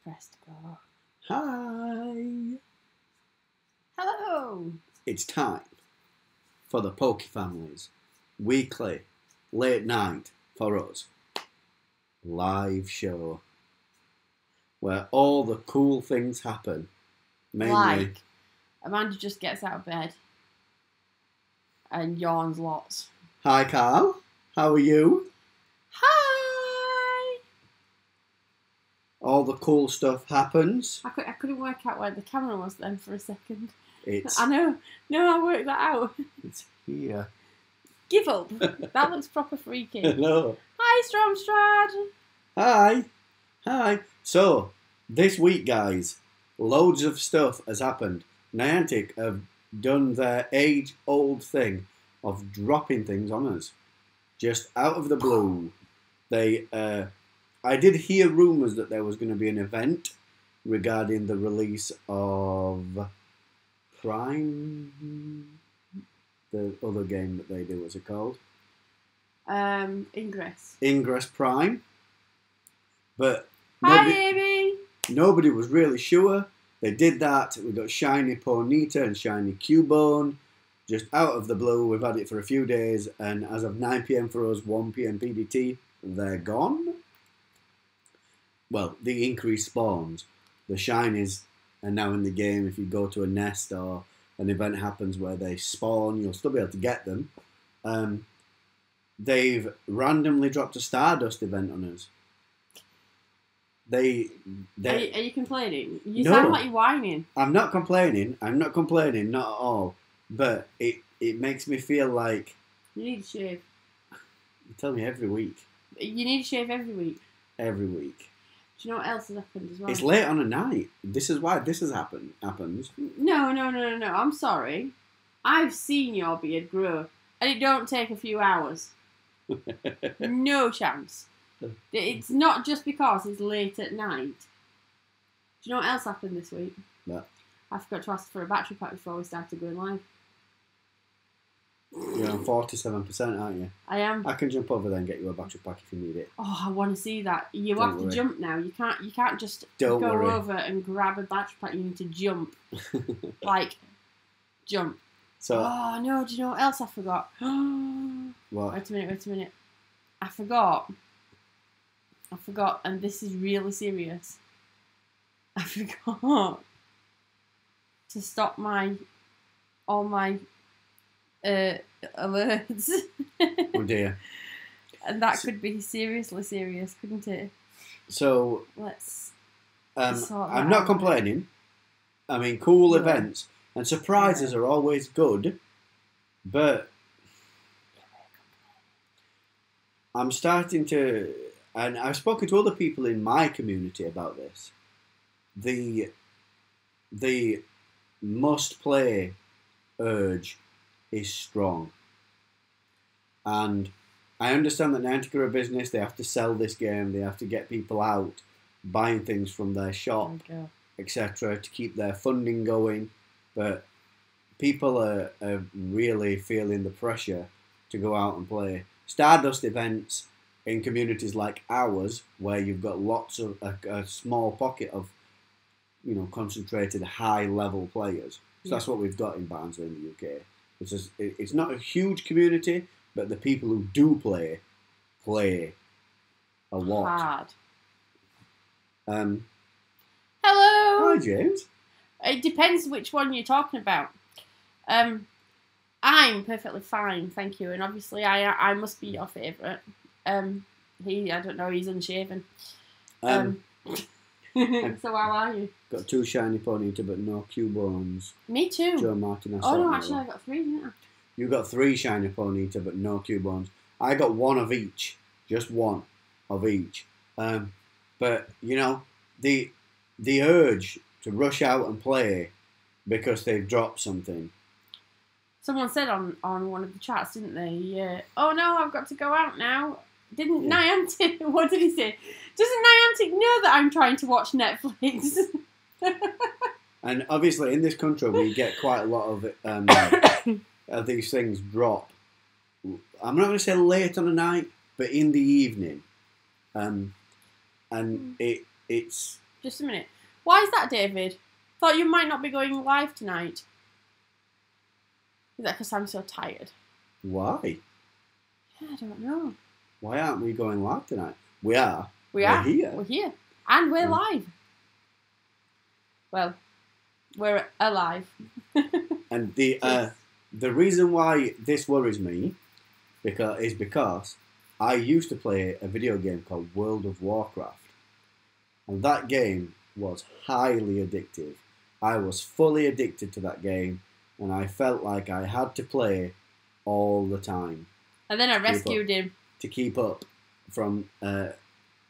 Pressed go. Hi! Hello! It's time for the Poke Family's weekly, late night, for us, live show. Where all the cool things happen. Mainly... Like, Amanda just gets out of bed and yawns lots. Hi Carl, how are you? Hi! All the cool stuff happens. I couldn't work out where the camera was then for a second. It's... I know. No, I worked that out. It's here. Give up. That looks proper freaky. Hello. Hi, Stromstrad. Hi. Hi. So, this week, guys, loads of stuff has happened. Niantic have done their age-old thing of dropping things on us. Just out of the blue. They, I did hear rumours that there was going to be an event regarding the release of Prime, the other game that they do, what's it called? Ingress. Ingress Prime. But Hi, Amy. nobody was really sure. They did that. We got Shiny Ponyta and Shiny Cubone. Just out of the blue. We've had it for a few days. And as of 9 PM for us, 1 PM PDT, they're gone. Well, the increased spawns. The Shinies are now in the game. If you go to a nest or an event happens where they spawn, you'll still be able to get them. They've randomly dropped a Stardust event on us. Are you complaining? You No. sound like you're whining. I'm not complaining. Not at all. But it makes me feel like... You need a shave. You tell me every week. You need a shave every week. Every week. Do you know what else has happened as well? It's late on a night. This is why this happens. No. I'm sorry. I've seen your beard grow. And it don't take a few hours. No chance. It's not just because it's late at night. Do you know what else happened this week? What? I forgot to ask for a battery pack before we started going live. You're on 47%, aren't you? I am. I can jump over there and get you a battery pack if you need it. Oh, I want to see that. You Don't have to worry. jump now. You can't just Don't go worry. over and grab a battery pack. You need to jump. Like, jump. So, Oh, no. Do you know what else I forgot? what? Wait a minute. I forgot, and this is really serious. I forgot to stop all my alerts. Oh dear. And that could be seriously serious, couldn't it? So, Let's I'm sort that not out. complaining. I mean, cool Yeah. events and surprises are always good, but I'm starting to, and I've spoken to other people in my community about this. The must-play urge is strong, and I understand that Niantic are a business. They have to sell this game. They have to get people out buying things from their shop, etc., to keep their funding going. But people are really feeling the pressure to go out and play. Stardust events in communities like ours, where you've got lots of a small pocket of, concentrated high-level players. So that's what we've got in Barnsley in the UK. It's not a huge community, but the people who do play a lot. Hard. Hello. Hi, James. It depends which one you're talking about. I'm perfectly fine, thank you. And obviously, I must be your favourite. I don't know, he's unshaven. So how are you? Got 2 Shiny Ponyta, but no Cubones. Me too. Joe Martin. Oh no, actually I got 3, didn't I? You got 3 Shiny Ponyta, but no Cubones. I got 1 of each. Just 1 of each. But, the urge to rush out and play because they've dropped something. Someone said on one of the chats, didn't they? Oh no, I've got to go out now. Didn't Niantic? What did he say? Doesn't Niantic know that I'm trying to watch Netflix? And obviously, in this country, we get quite a lot of these things drop. I'm not going to say late on the night, but in the evening. And it's Just a minute. Why is that, David? Thought you might not be going live tonight. Is that because I'm so tired? Why? Yeah, I don't know. Why aren't we going live tonight? We are. We're here. We're here. And we're live. Well, we're alive. And the reason why this worries me is because I used to play a video game called World of Warcraft. And that game was highly addictive. I was fully addicted to that game, and I felt like I had to play all the time. And then I rescued him. To keep up from on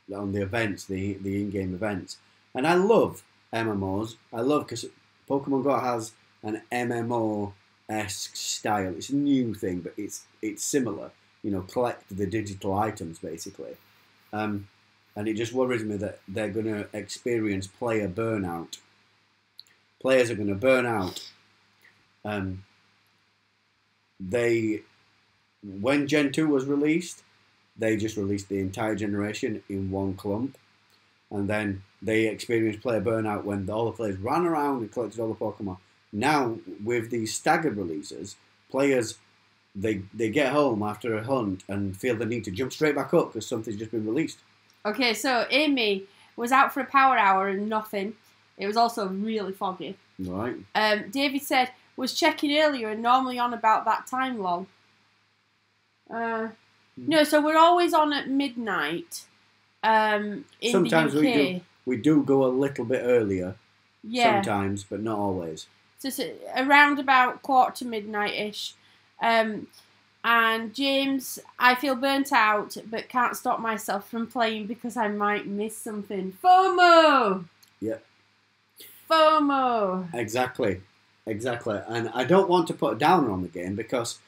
the events, the in-game events. And I love MMOs. I love because Pokemon Go has an MMO-esque style. It's a new thing, but it's similar. You know, collect the digital items, basically. And it just worries me that they're going to experience player burnout. Players are going to burn out. When Gen 2 was released, they just released the entire generation in one clump. And then they experienced player burnout when all the players ran around and collected all the Pokemon. Now, with these staggered releases, players, they get home after a hunt and feel the need to jump straight back up because something's just been released. Okay, so Amy was out for a power hour and nothing. It was also really foggy. Right. David said, was checking earlier and normally on about that time log. No, so we're always on at midnight. In Sometimes the UK. we do go a little bit earlier. Yeah. Sometimes, but not always. So it's around about 4:45-ish. And James, I feel burnt out, but can't stop myself from playing because I might miss something. FOMO! Yep. FOMO! Exactly. And I don't want to put a downer on the game because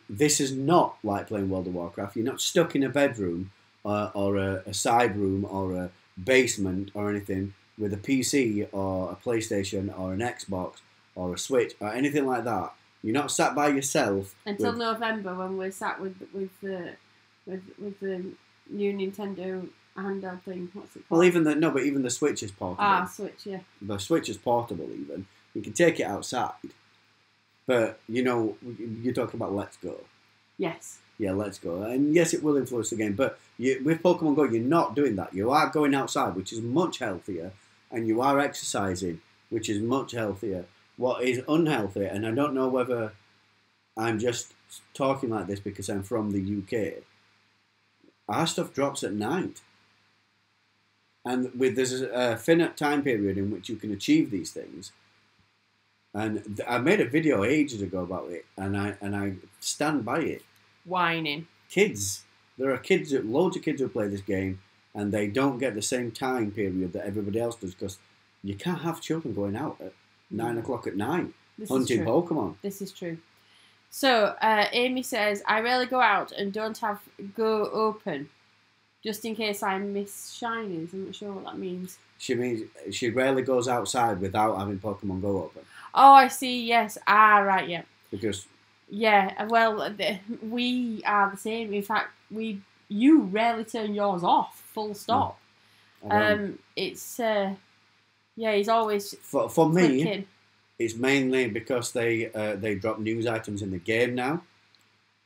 this is not like playing World of Warcraft. You're not stuck in a bedroom or a side room or a basement or anything with a PC or a PlayStation or an Xbox or a Switch or anything like that. You're not sat by yourself until November when we're sat with the new Nintendo handheld thing. What's it called? Well, even the Switch is portable. Ah, Switch, yeah. The Switch is portable. Even you can take it outside. But you know, you're talking about Let's Go. Yes. Yeah, Let's Go, and yes, it will influence the game. But with Pokemon Go, you're not doing that. You are going outside, which is much healthier, and you are exercising, which is much healthier. What is unhealthy, and I don't know whether I'm just talking like this because I'm from the UK, our stuff drops at night. And there's a finite time period in which you can achieve these things. And I made a video ages ago about it, and I stand by it. Whining. Kids. There are loads of kids who play this game, and they don't get the same time period that everybody else does because you can't have children going out at 9 o'clock at night hunting Pokemon. This is true. So, Amy says, I rarely go out and don't have Go open, just in case I miss shinies. I'm not sure what that means. She means she rarely goes outside without having Pokemon Go open. Oh, I see, yes. Ah, right, yeah. Because... Yeah, well, we are the same. In fact, you rarely turn yours off, full stop. It's... yeah, he's always for me, it's mainly because they drop news items in the game now,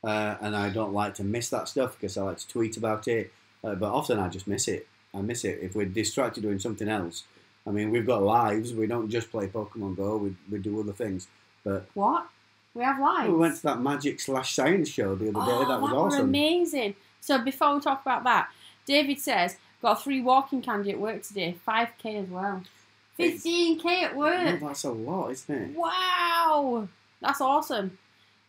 and I don't like to miss that stuff because I like to tweet about it. But often I just miss it. I miss it if we're distracted doing something else. I mean, we've got lives. We don't just play Pokemon Go. We do other things. But what? We have lives. We went to that Magic/Science show the other day. That was awesome. Amazing. So before we talk about that, David says got a free walking candy at work today. 5k as well. 15k at work. Oh, that's a lot, isn't it? Wow, that's awesome.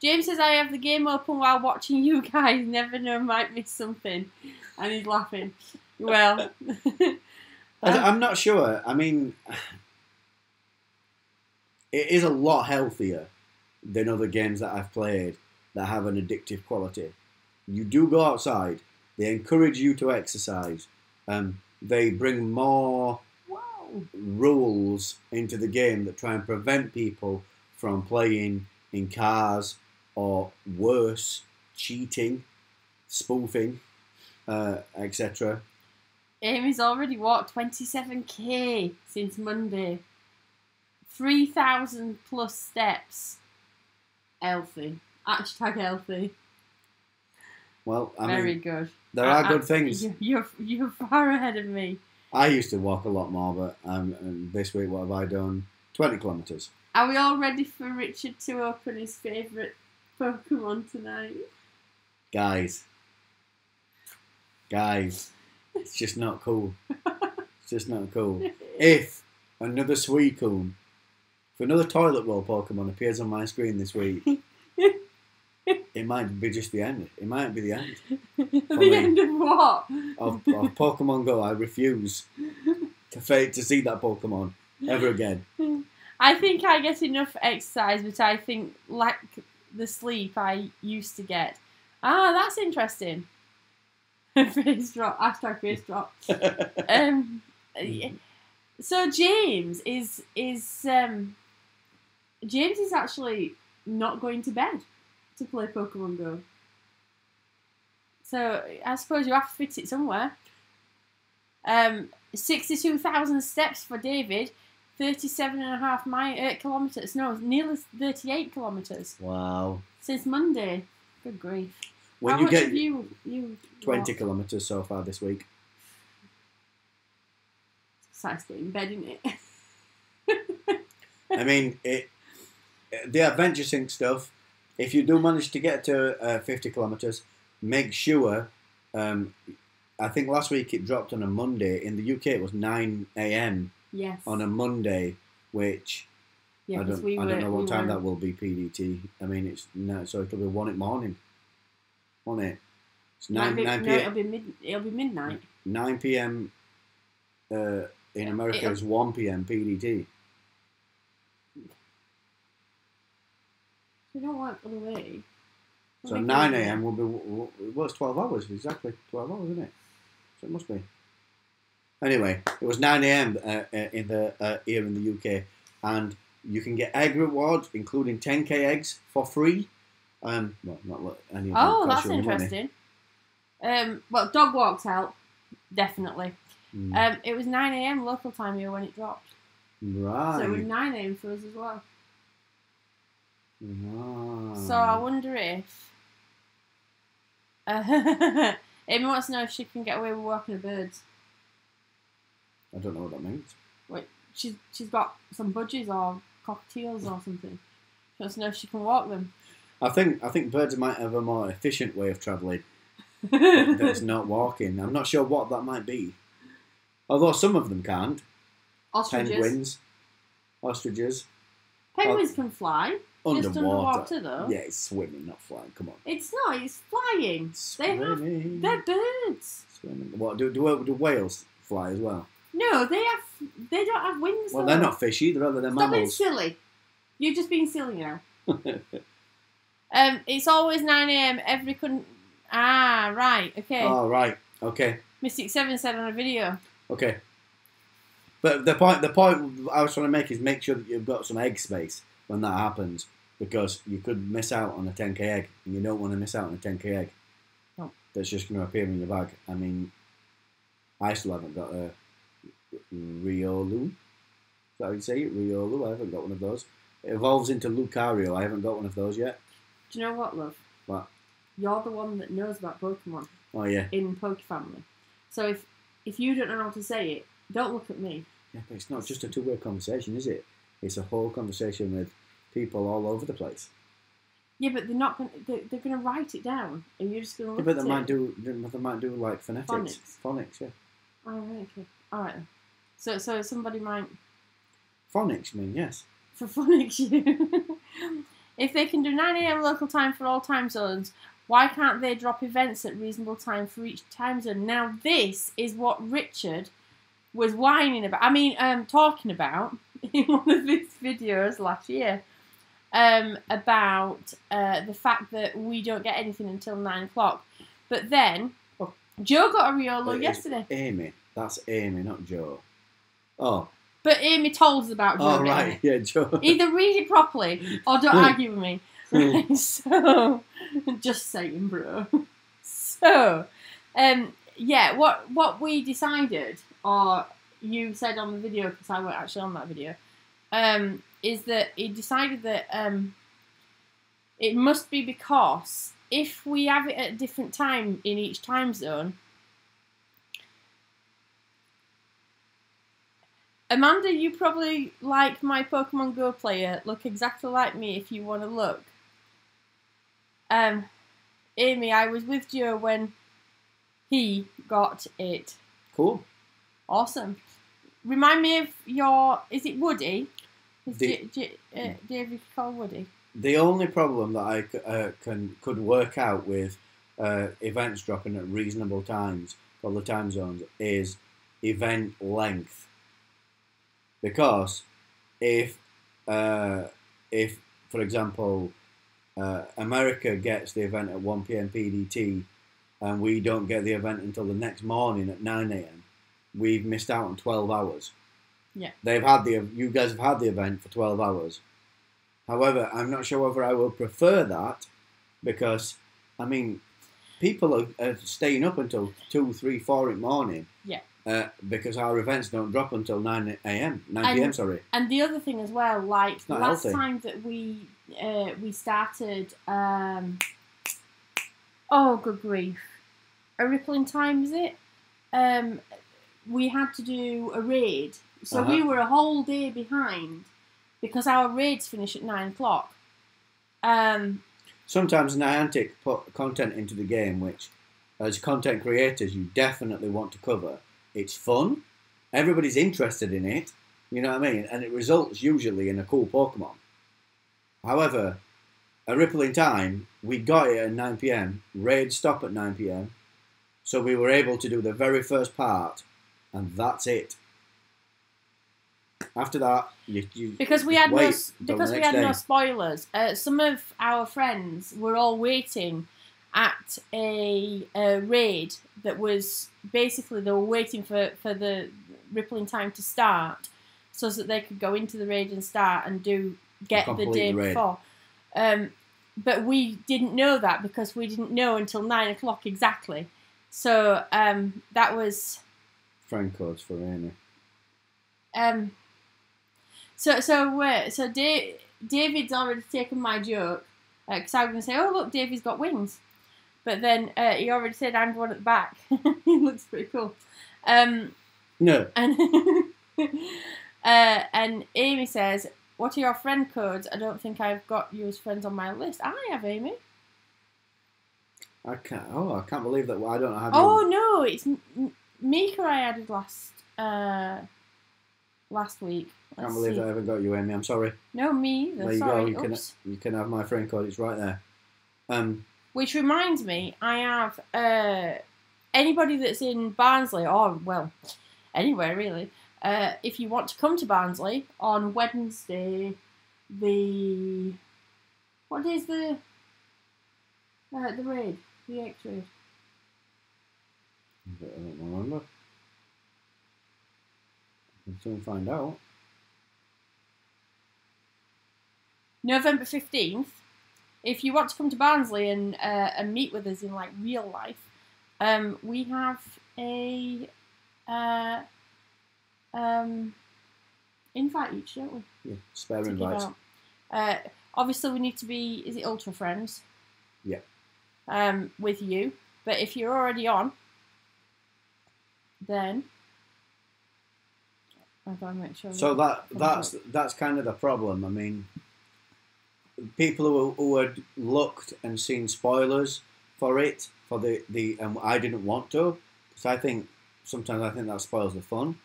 James says I have the game open while watching you guys. Never know, might miss something, and he's laughing. Well, I'm not sure. I mean, it is a lot healthier than other games that I've played that have an addictive quality. You do go outside. They encourage you to exercise. They bring more rules into the game that try and prevent people from playing in cars or worse, cheating, spoofing, etc. Amy's already walked 27k since Monday. 3,000 plus steps. Healthy. Hashtag healthy. Well, I Very mean, good. there are good things. You're far ahead of me. I used to walk a lot more, but this week, what have I done? 20 kilometres. Are we all ready for Richard to open his favourite Pokemon tonight? Guys, it's just not cool. It's just not cool. If another Suicune, if another toilet roll Pokemon appears on my screen this week, it might be just the end. It might be the end. The end of what? Of Pokemon Go. I refuse to see that Pokemon ever again. I think I get enough exercise, but I think like the sleep I used to get. Ah, that's interesting. Face drop. Hashtag face drop. So James is actually not going to bed to play Pokemon Go. So I suppose you have to fit it somewhere. 62,000 steps for David, 37.5 kilometres. No, nearly 38 kilometres. Wow. Since Monday. Good grief. When How you much get have you 20 walked? kilometres so far this week. It's nice to get in bed, isn't it? I mean, the Adventure Sync stuff, if you do manage to get to 50 kilometres, make sure, I think last week it dropped on a Monday. In the UK it was 9 a.m. Yes. on a Monday, which Yeah, I don't know what time that will be PDT. I mean, it's no, so it'll be 1 in the morning, won't it? It's 9 p.m. No, it'll be midnight. 9 p.m. In America is 1 p.m. PDT. You don't work all the way. So 9 a.m. will be, well, it's 12 hours, exactly 12 hours, isn't it? So it must be. Anyway, it was 9 a.m. Here in the UK, and you can get egg rewards, including 10k eggs for free. Well, not any of them. Oh, that's interesting. Well, dog walks help, definitely. It was 9 a.m. local time here when it dropped. Right. So it was 9 a.m. for us as well. Ah. So I wonder if Amy wants to know if she can get away with walking the birds. I don't know what that means. Wait, she's got some budgies or cockatiels or something. She wants to know if she can walk them. I think birds might have a more efficient way of travelling that's not walking. I'm not sure what that might be. Although some of them can't. Ostriches. Penguins, ostriches. Penguins can fly. Underwater. Just underwater, though. Yeah, it's swimming, not flying. Come on. It's not. It's flying. Swimming. They're birds. Swimming. What do whales fly as well? No, they don't have wings. Well, though. they're not fish either, other than Stop being mammals. silly. You're just being silly now. It's always 9 a.m. every country. Ah, right. Okay. Oh, right. Okay. Mystic 7 said on a video. Okay. But the point I was trying to make is make sure that you've got some egg space when that happens, because you could miss out on a 10k egg, and you don't want to miss out on a 10k egg. No. That's just going to appear in your bag. I mean, I still haven't got a Riolu. Is that how you say it? Riolu. I haven't got one of those. It evolves into Lucario. I haven't got one of those yet. Do you know what, love? What? You're the one that knows about Pokemon. Oh, yeah. In Pokefamily. So if you don't know how to say it, don't look at me. Yeah, but it's not just a two-way conversation, is it? It's a whole conversation with people all over the place. Yeah, but they're not going. They're going to write it down, and you're just going to look But at they it. might do like phonetics. Phonics, yeah. Oh, right, okay. All right. So somebody might. Phonics, I mean, yes. For phonics, if they can do 9 a.m. local time for all time zones, why can't they drop events at reasonable time for each time zone? Now, this is what Richard was whining about. I mean, talking about in one of his videos last year about the fact that we don't get anything until 9 o'clock. But then, Joe got a Riolo yesterday. Amy. That's Amy, not Joe. Oh. But Amy told us about Joe. Oh, right. Yeah, Joe. Either read it properly or don't argue with me. Right, so, just saying, bro. So, yeah, what we decided, or you said on the video, because I wasn't actually on that video, is that he decided that it must be because if we have it at a different time in each time zone, Amanda, you probably, like my Pokemon Go player, look exactly like me if you want to look. Amy, I was with Joe when he got it. Cool. Awesome. Remind me of your... Is it Woody? Is David called Woody? The only problem that I could work out with events dropping at reasonable times for the time zones is event length. Because if for example, America gets the event at 1 p.m. PDT and we don't get the event until the next morning at 9 a.m., we've missed out on 12 hours. Yeah. You guys have had the event for 12 hours. However, I'm not sure whether I will prefer that because, I mean, people are staying up until 2, 3, 4 in the morning. Yeah. Because our events don't drop until 9 p.m. Sorry. And the other thing as well, like last healthy. time that we started, oh good grief, a rippling time is it? We had to do a raid, so we were a whole day behind because our raids finish at 9 o'clock. Sometimes Niantic put content into the game which, as content creators, you definitely want to cover. It's fun. Everybody's interested in it. You know what I mean? And it results usually in a cool Pokemon. However, a ripple in time, we got it at 9 p.m. Raid stop at 9 p.m. So we were able to do the very first part, and that's it. After that, because we had no spoilers. Some of our friends were all waiting at a raid that was basically they were waiting for the rippling time to start so that they could go into the raid and start and get the day before. But we didn't know that because we didn't know until 9 o'clock exactly. So that was friend codes for Amy. So David's already taken my joke because I was going to say, oh look, David's got wings. But then he already said I'm the one at the back. He looks pretty cool. No. And Amy says, what are your friend codes? I don't think I've got you as friends on my list. I have, Amy. I can't believe that. I don't have. Oh no, it's Mika I added last week. I can't believe that I haven't got you, Amy. I'm sorry. No, me either. There you sorry. go. You can have my friend code. It's right there. Which reminds me, I have anybody that's in Barnsley, or well, anywhere really. If you want to come to Barnsley on Wednesday, what day is the raid? The X raid. I don't remember. I can soon find out. November 15th. If you want to come to Barnsley and meet with us in like real life, we have a invite each, don't we? Yeah, spare invites. Obviously, we need to be. Is it Ultra Friends? Yeah. With you, but if you're already on, then I've got to make sure. So that's kind of the problem. I mean, people who had looked and seen spoilers for it and I didn't want to because sometimes I think that spoils the fun.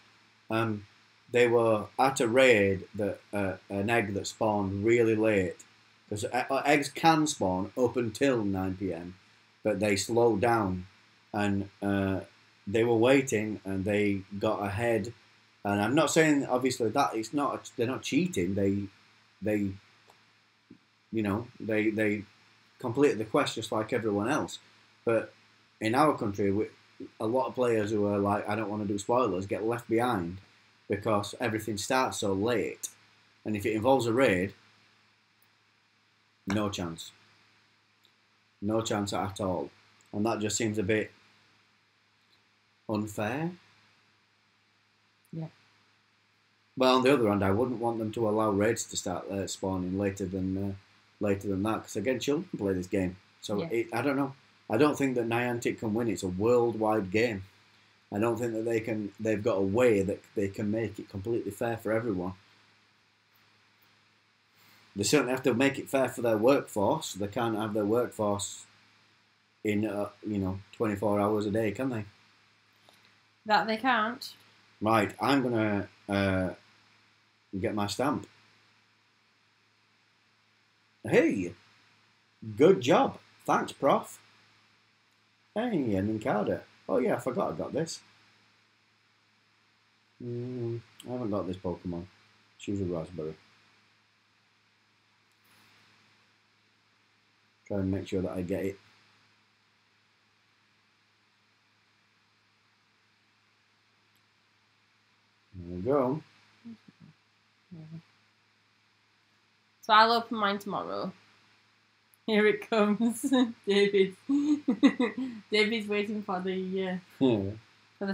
They were at a raid that an egg that spawned really late because eggs can spawn up until 9 p.m. but they slowed down and they were waiting and they got ahead. And I'm not saying obviously that they're not cheating. They completed the quest just like everyone else. But in our country, a lot of players who are like, I don't want to do spoilers, get left behind because everything starts so late. And if it involves a raid, no chance. No chance at all. And that just seems a bit unfair. Yeah. Well, on the other hand, I wouldn't want them to allow raids to start spawning later than that, because again, children play this game. So Yeah. I don't know. I don't think that Niantic can win. It's a worldwide game. I don't think that they can. They've got a way that they can make it completely fair for everyone. They certainly have to make it fair for their workforce. They can't have their workforce in 24 hours a day, can they? That they can't. Right, I'm gonna get my stamp. Hey, good job. Thanks, Prof. Hey, an Nincada. Oh yeah, I forgot I got this. I haven't got this Pokemon. Choose a raspberry. Try and make sure that I get it. There we go. So I'll open mine tomorrow. Here it comes, David. David's waiting for the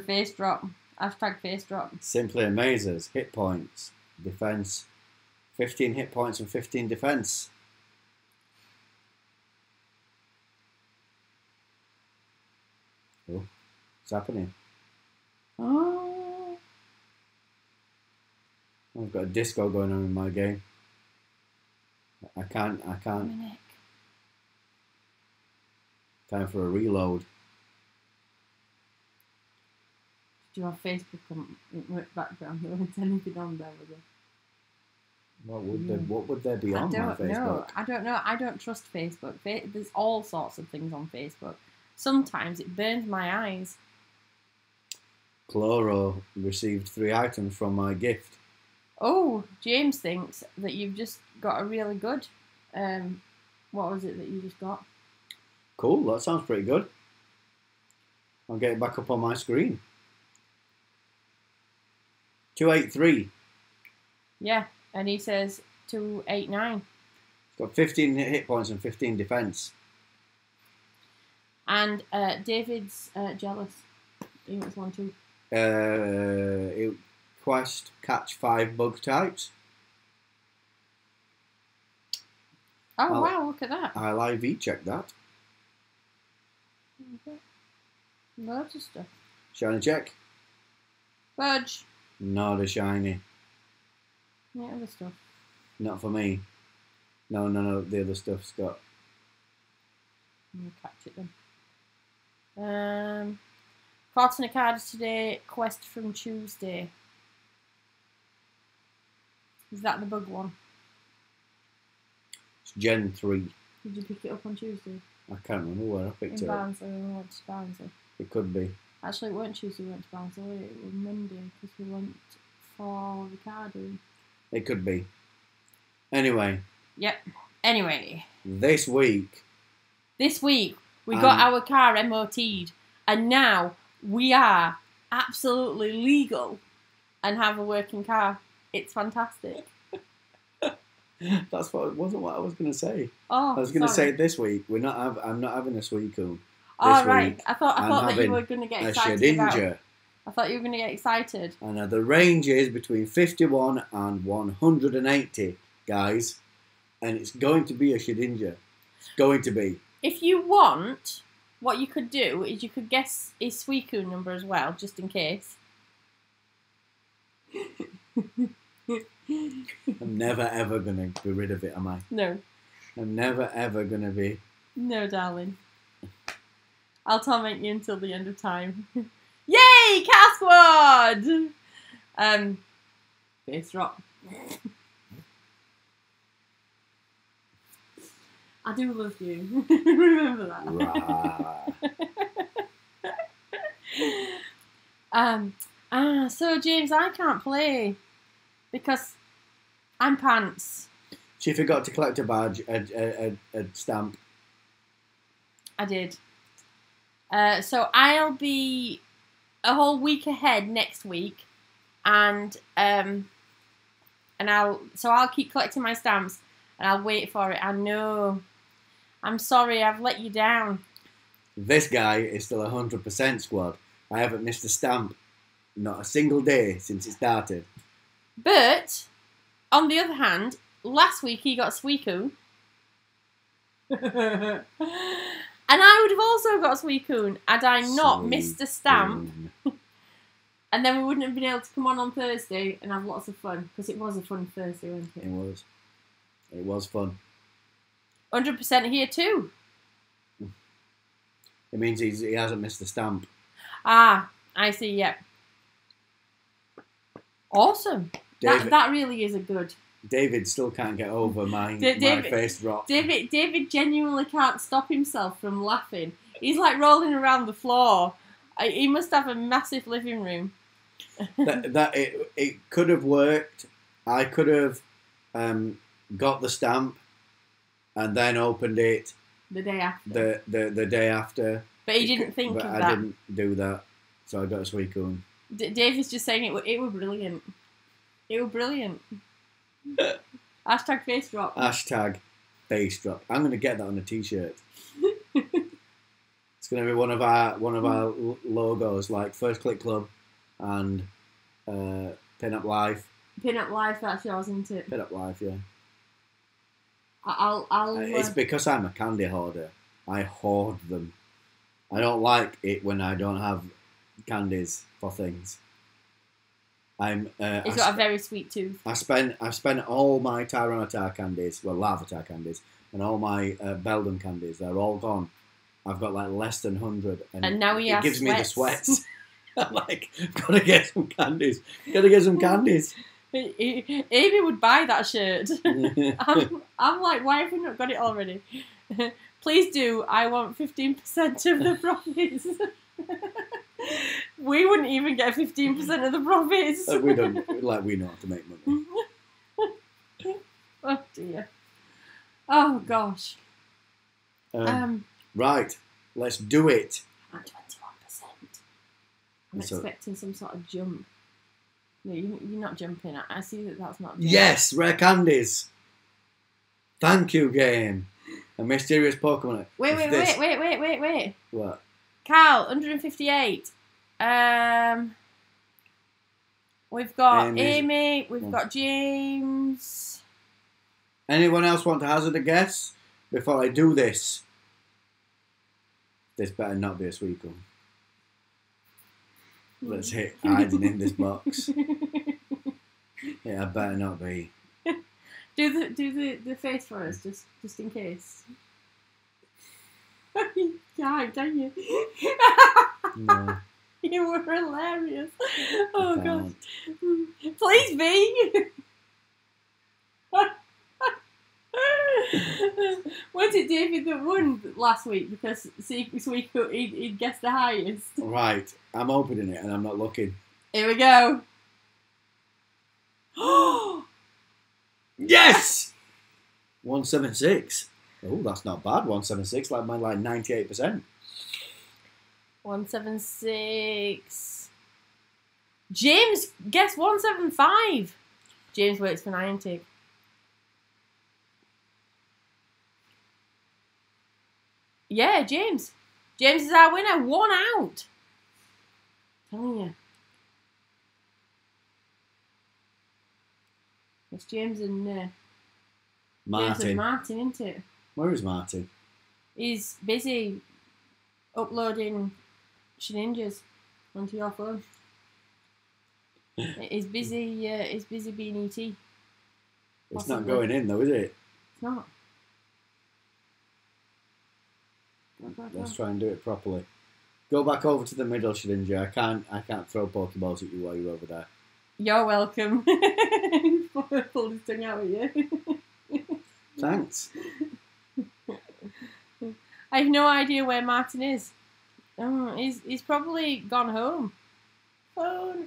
face drop. Hashtag face drop. Simply amazes. Hit points, defense, 15 hit points and 15 defense. Oh, what's happening? Oh. I've got a disco going on in my game. I can't. Dominic. Time for a reload. Do you have Facebook on background? There wasn't anything on there, was there? What would there be on my Facebook? I don't know. I don't trust Facebook. There's all sorts of things on Facebook. Sometimes it burns my eyes. Chloro received 3 items from my gift. Oh, James thinks that you've just got a really good. What was it that you just got? Cool, that sounds pretty good. I'll get it back up on my screen. 283. Yeah, and he says 289. It's got 15 hit points and 15 defense. And David's jealous. He wants one too. Quest catch 5 bug types. Oh wow! Look at that. I'll IV check that. Loads of stuff. Shiny check. Fudge. Not a shiny. Yeah, other stuff. Not for me. No. The other stuff's got. Let me catch it then. Caught in a card today. Quest from Tuesday. Is that the bug one? It's Gen 3. Did you pick it up on Tuesday? I can't remember where I picked it up. Barnsley, we went to Barnsley. It could be. Actually, it weren't Tuesday we went to Barnsley, it was Monday, because we went for Ricardo. It could be. Anyway. Yep. Anyway. This week we got our car MOT'd, and now we are absolutely legal and have a working car. It's fantastic. That's wasn't what I was going to say. Oh, I was going to say this week I'm not having a Suicune. Oh right, I thought that you were going to get excited Shedinja. about. I thought you were going to get excited. And the range is between 51 and 180, guys, and it's going to be a Shedinja. It's going to be. If you want, what you could do is you could guess his Suicune number as well, just in case. I'm never ever going to be rid of it, am I? No. I'm never ever going to be. No, darling. I'll torment you until the end of time. Yay! Car Squad! Face drop. I do love you. Remember that. So James, I can't play because I'm pants. She forgot to collect a badge, a stamp. I did. So I'll be a whole week ahead next week, and I'll keep collecting my stamps and I'll wait for it. I know. I'm sorry, I've let you down. This guy is still 100% squad. I haven't missed a stamp. Not a single day since it started. But, on the other hand, last week he got Suicune. And I would have also got Suicune had I not missed a stamp. And then we wouldn't have been able to come on Thursday and have lots of fun. Because it was a fun Thursday, wasn't it? It was. It was fun. 100% here too. It means he hasn't missed a stamp. Ah, I see, yep. Awesome. That really is a good... David still can't get over my face drop. David genuinely can't stop himself from laughing. He's like rolling around the floor. He must have a massive living room. It could have worked. I could have got the stamp and then opened it the day after. The day after. But he didn't think of that. I didn't do that, so I got a Suicune. David's just saying it was brilliant. It was brilliant. Hashtag face drop. Hashtag face drop. I'm going to get that on a t-shirt. It's going to be one of our logos, like First Click Club and Pin Up Life. Pin Up Life, that's yours, isn't it? Pin Up Life, yeah. I'll It's because I'm a candy hoarder. I hoard them. I don't like it when I don't have candies for things. He's got a very sweet tooth. I spent all my Tyranitar candies, well, Larvitar candies, and all my Beldum candies. They're all gone. I've got like less than 100, and now it gives me the sweats. I'm like, gotta get some candies. Gotta get some candies. Amy would buy that shirt. I'm like, why have we not got it already? Please do. I want 15% of the profits. We wouldn't even get 15% of the profits. We don't, like, we know how to make money. Oh dear. Oh gosh. Right, let's do it. I'm 21%. I'm expecting some sort of jump. No, you're not jumping. I see that's not jumping. Yes, rare candies. Thank you, game. A mysterious Pokemon. Wait. What? Carl, 158. We've got Amy. We've got James. Anyone else want to hazard a guess before I do this? This better not be a Suicune. Let's hit hiding in this box. Yeah, I better not be. Do the face for us, just in case. You can't, can you? No. You were hilarious. Oh god. Please be. Was it David that won last week because he'd guessed the highest? Right, I'm opening it and I'm not looking. Here we go. Yes! 176. Oh, that's not bad. 176, like mine, like 98%. 176. James, guess 175. James works for Niantic. Yeah, James. James is our winner. 1 out. Telling you. It's James and Martin. James and Martin, isn't it? Where is Martin? He's busy uploading Shedinjas onto your phone. He's busy. He's busy being ET. It's Possibly. not going in though, is it? It's not. Let's try and do it properly. Go back over to the middle, Shedinja. I can't throw Pokeballs at you while you're over there. You're welcome. Pulled his tongue out at you. Thanks. I have no idea where Martin is. Oh, he's probably gone home. Home.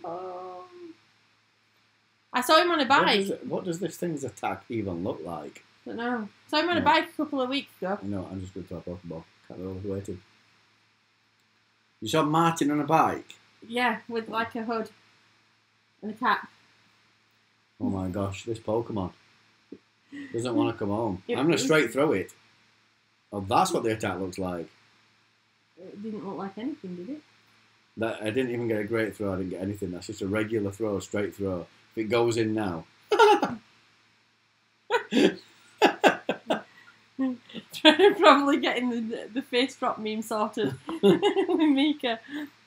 I saw him on a bike. What does this thing's attack even look like? I don't know. Saw him on a bike a couple of weeks ago. No, I'm just going to throw a Pokeball. Can't be overweighted. You saw Martin on a bike? Yeah, with like a hood and a cap. Oh my gosh, this Pokemon doesn't want to come home. I'm going to straight throw it. Oh, that's what the attack looks like. It didn't look like anything, did it? That I didn't even get a great throw. I didn't get anything. That's just a regular throw, straight throw. If it goes in now. Probably getting the face drop meme sorted with Mika.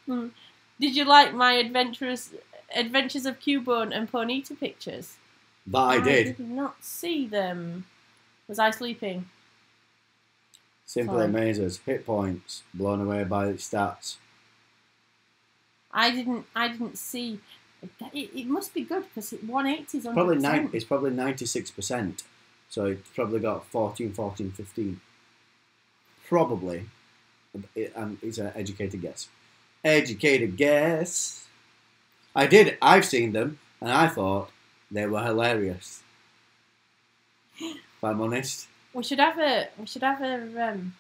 Did you like my Adventures of Cubone and Ponyta pictures? That I did. Did not see them. Was I sleeping? Simply amazes. Hit points blown away by its stats. I didn't see. It must be good because 180 is 100%. Probably it's probably 96%. So it's probably got 14, 15. Probably. It's an educated guess. Educated guess. I've seen them, and I thought they were hilarious. If I'm honest. We should have a.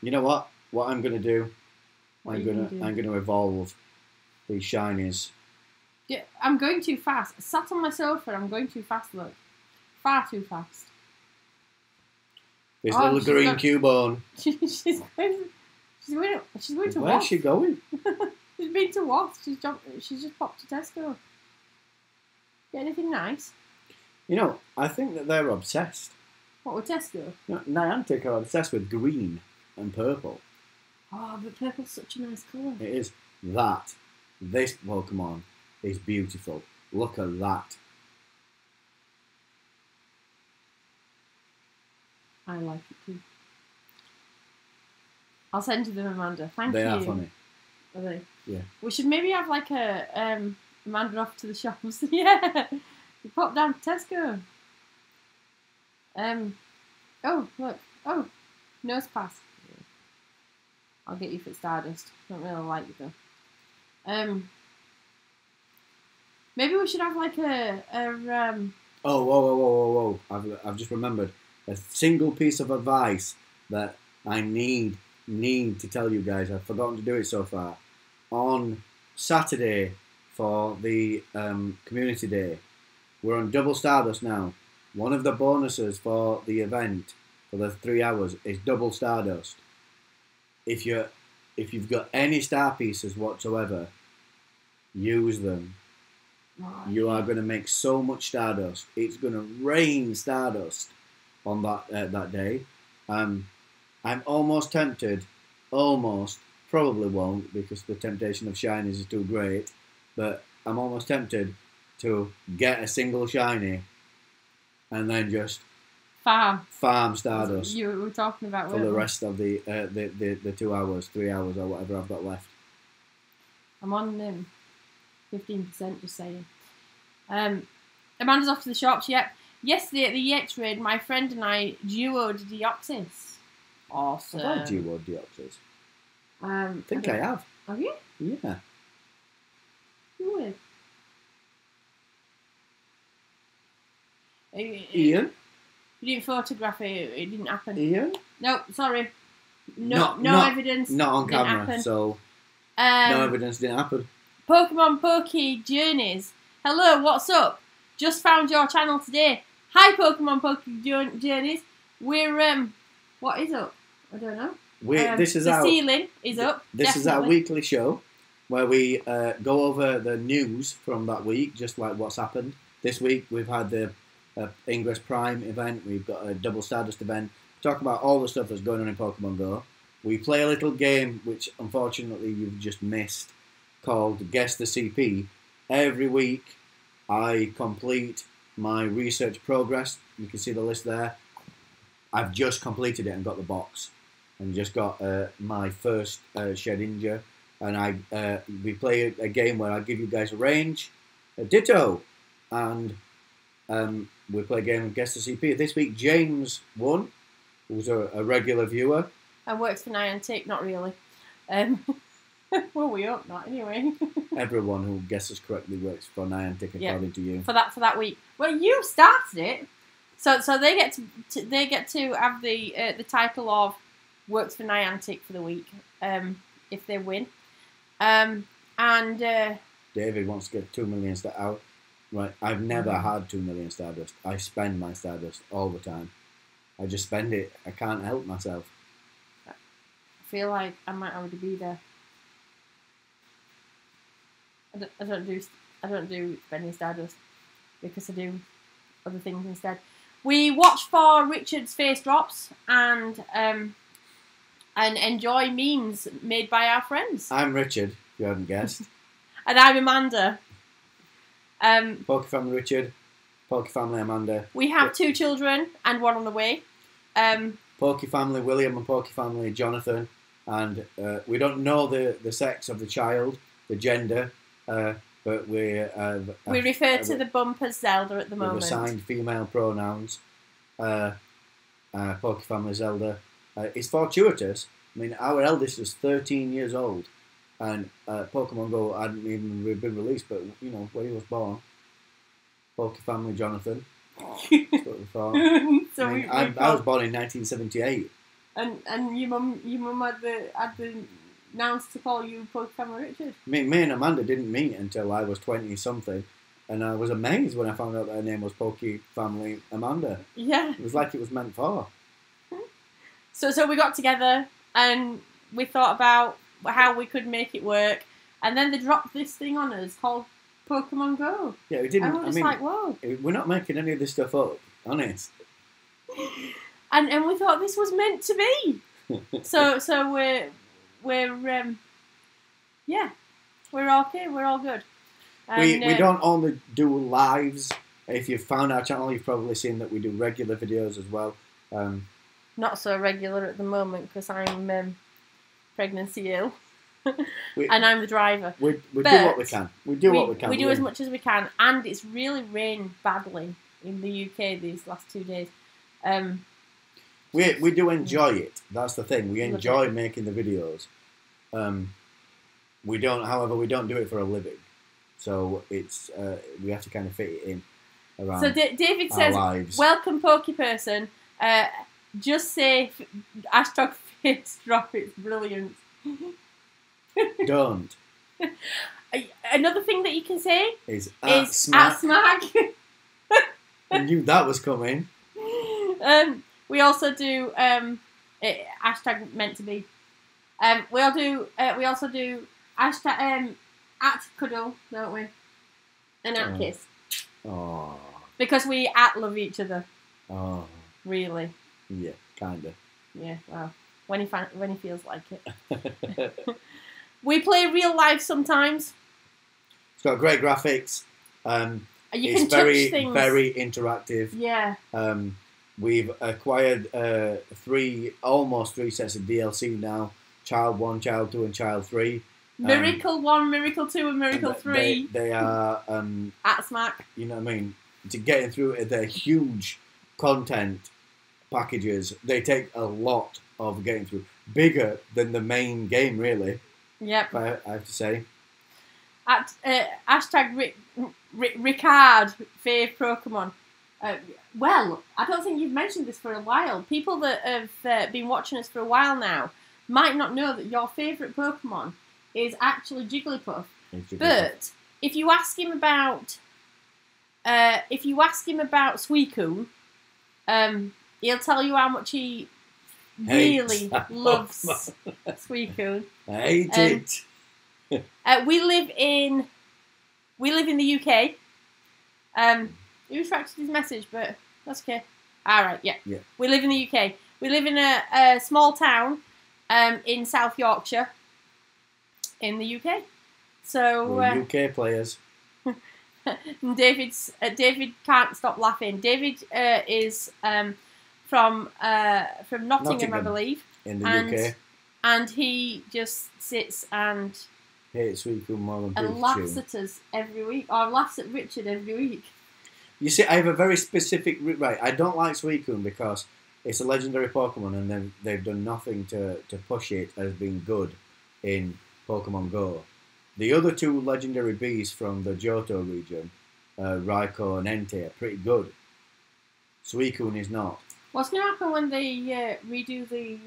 You know what? What I'm gonna do? I'm gonna evolve these shinies. Yeah, I'm going too fast. I sat on my sofa. I'm going too fast. Look, far too fast. This little green Cubone. She's going to Where's she going? She's been to Wath. She's just popped to Tesco. Get anything nice? You know, I think that they're obsessed. What, with Tesco? No, Niantic are obsessed with green and purple. Oh, but purple's such a nice colour. It is. This Pokemon is beautiful. Look at that. I like it too. I'll send you them, Amanda. Thank you. They are funny. Are they? Yeah. We should maybe have like a Amanda off to the shops. Yeah. You pop down to Tesco. Oh, look. Oh, nose pass. I'll get you for Stardust. Don't really like you though. Maybe we should have like a Oh, whoa. I've just remembered a single piece of advice that I need to tell you guys. I've forgotten to do it so far. On Saturday for the community day, we're on double Stardust now. One of the bonuses for the event for the 3 hours is double Stardust. If you've got any star pieces whatsoever, use them. You are going to make so much Stardust. It's going to rain Stardust on that day. I'm almost tempted. Probably won't because the temptation of shinies is too great. But I'm almost tempted to get a single shiny and then just farm Stardust. You were talking about for the rest of the 2 hours, 3 hours, or whatever I've got left. I'm on 15%, just saying. Amanda's off to the shops. Yep. Yesterday at the EX raid, my friend and I duoed Deoxys. Awesome. Have I duoed Deoxys? I think I have. Have you? Yeah. Who with? Ian? You didn't photograph it. It didn't happen. Ian? No, sorry. No evidence. Not on camera, happen. so no evidence didn't happen. Pokemon Poke Journeys. Hello, what's up? Just found your channel today. Hi, Pokemon Poke Journeys. We're what is up? I don't know. The ceiling is up. This is our weekly show where we go over the news from that week, just like what's happened. This week we've had the Ingress Prime event. We've got a Double Stardust event. We talk about all the stuff that's going on in Pokemon Go. We play a little game, which unfortunately you've just missed, called Guess the CP. Every week I complete my research progress. You can see the list there. I've just completed it and got the box. And just got my first Shedinja. And we play a game where I give you guys a range, a ditto, and we play a game of Guess the CP. This week James won, who's a regular viewer. And works for Niantic, not really. Well, we hope not, anyway. Everyone who guesses correctly works for Niantic, according to you. For that week. Well, you started it, so they get to have the title of works for Niantic for the week, if they win. David wants to get 2 million out. Right, I've never had 2 million Stardust. I spend my Stardust all the time. I just spend it. I can't help myself. I feel like I might already be there. I don't do Benny Stardust because I do other things instead. We watch for Richard's face drops and enjoy memes made by our friends. I'm Richard, if you haven't guessed. And I'm Amanda. Pokefamily Richard, Pokefamily Amanda. We have 2 children and 1 on the way. Pokefamily William and Pokefamily Jonathan. And we don't know the sex of the child, the gender, but we refer to the bump as Zelda at the moment. We've assigned female pronouns. Pokefamily Zelda. It's fortuitous. I mean, our eldest was 13 years old, and Pokemon Go hadn't even been released. But you know, when he was born, Pokefamily Jonathan. That's what we thought. So I was born in 1978. And your mum had the announced to call you Pokemon Richard. Me and Amanda didn't meet until I was 20 something, and I was amazed when I found out that her name was Pokefamily Amanda. Yeah, it was like it was meant for. So we got together and we thought about how we could make it work, and then they dropped this thing on us called Pokemon Go. Yeah, we didn't. And we're just like, whoa. We're not making any of this stuff up, honest. And we thought this was meant to be. so we're okay. We're all good. And, we don't only do lives. If you've found our channel, you've probably seen that we do regular videos as well. Not so regular at the moment because I'm pregnancy ill. And I'm the driver. We do what we can. We do what we can. We do as much as we can. And it's really rained badly in the UK these last 2 days. We do enjoy it. That's the thing. We enjoy making the videos. However, we don't do it for a living. So it's we have to kind of fit it in around. So David says, lives. "Welcome, Pokeperson. Just say hashtag face drop. It's brilliant." Don't. Another thing that you can say is smack. I knew that was coming. We also do hashtag meant to be. We also do hashtag at cuddle, don't we? And at kiss. Oh. Because we love each other. Oh. Really. Yeah, kinda. Yeah. Well, when he feels like it. We play real life sometimes. It's got great graphics. It's very, very interactive. Yeah. We've acquired almost three sets of DLC now. Child 1, Child 2 and Child 3. Miracle 1, Miracle 2 and Miracle 3. They are... at smack. You know what I mean? To getting through it, they're huge content packages. They take a lot of getting through. Bigger than the main game, really. Yep. I have to say. At hashtag Ricard fave Pokemon. Well, I don't think you've mentioned this for a while. People that have been watching us for a while now might not know that your favourite Pokemon is actually Jigglypuff. But if you ask him about Suicune, he'll tell you how much he really loves Suicune. I hate it. We live in the UK. He retracted his message, but that's okay. Alright, yeah. We live in the UK. We live in a small town in South Yorkshire in the UK. So we're UK players. David can't stop laughing. David is from Nottingham, I believe. In the UK. And he just sits and hates Suicune more than and laughs at us every week, or laughs at Richard every week. You see, I have a very specific... Right, I don't like Suicune because it's a legendary Pokemon and they've done nothing to push it as being good in Pokemon Go. The other two legendary bees from the Johto region, Raikou and Entei, are pretty good. Suicune is not. What's going to happen when they redo the...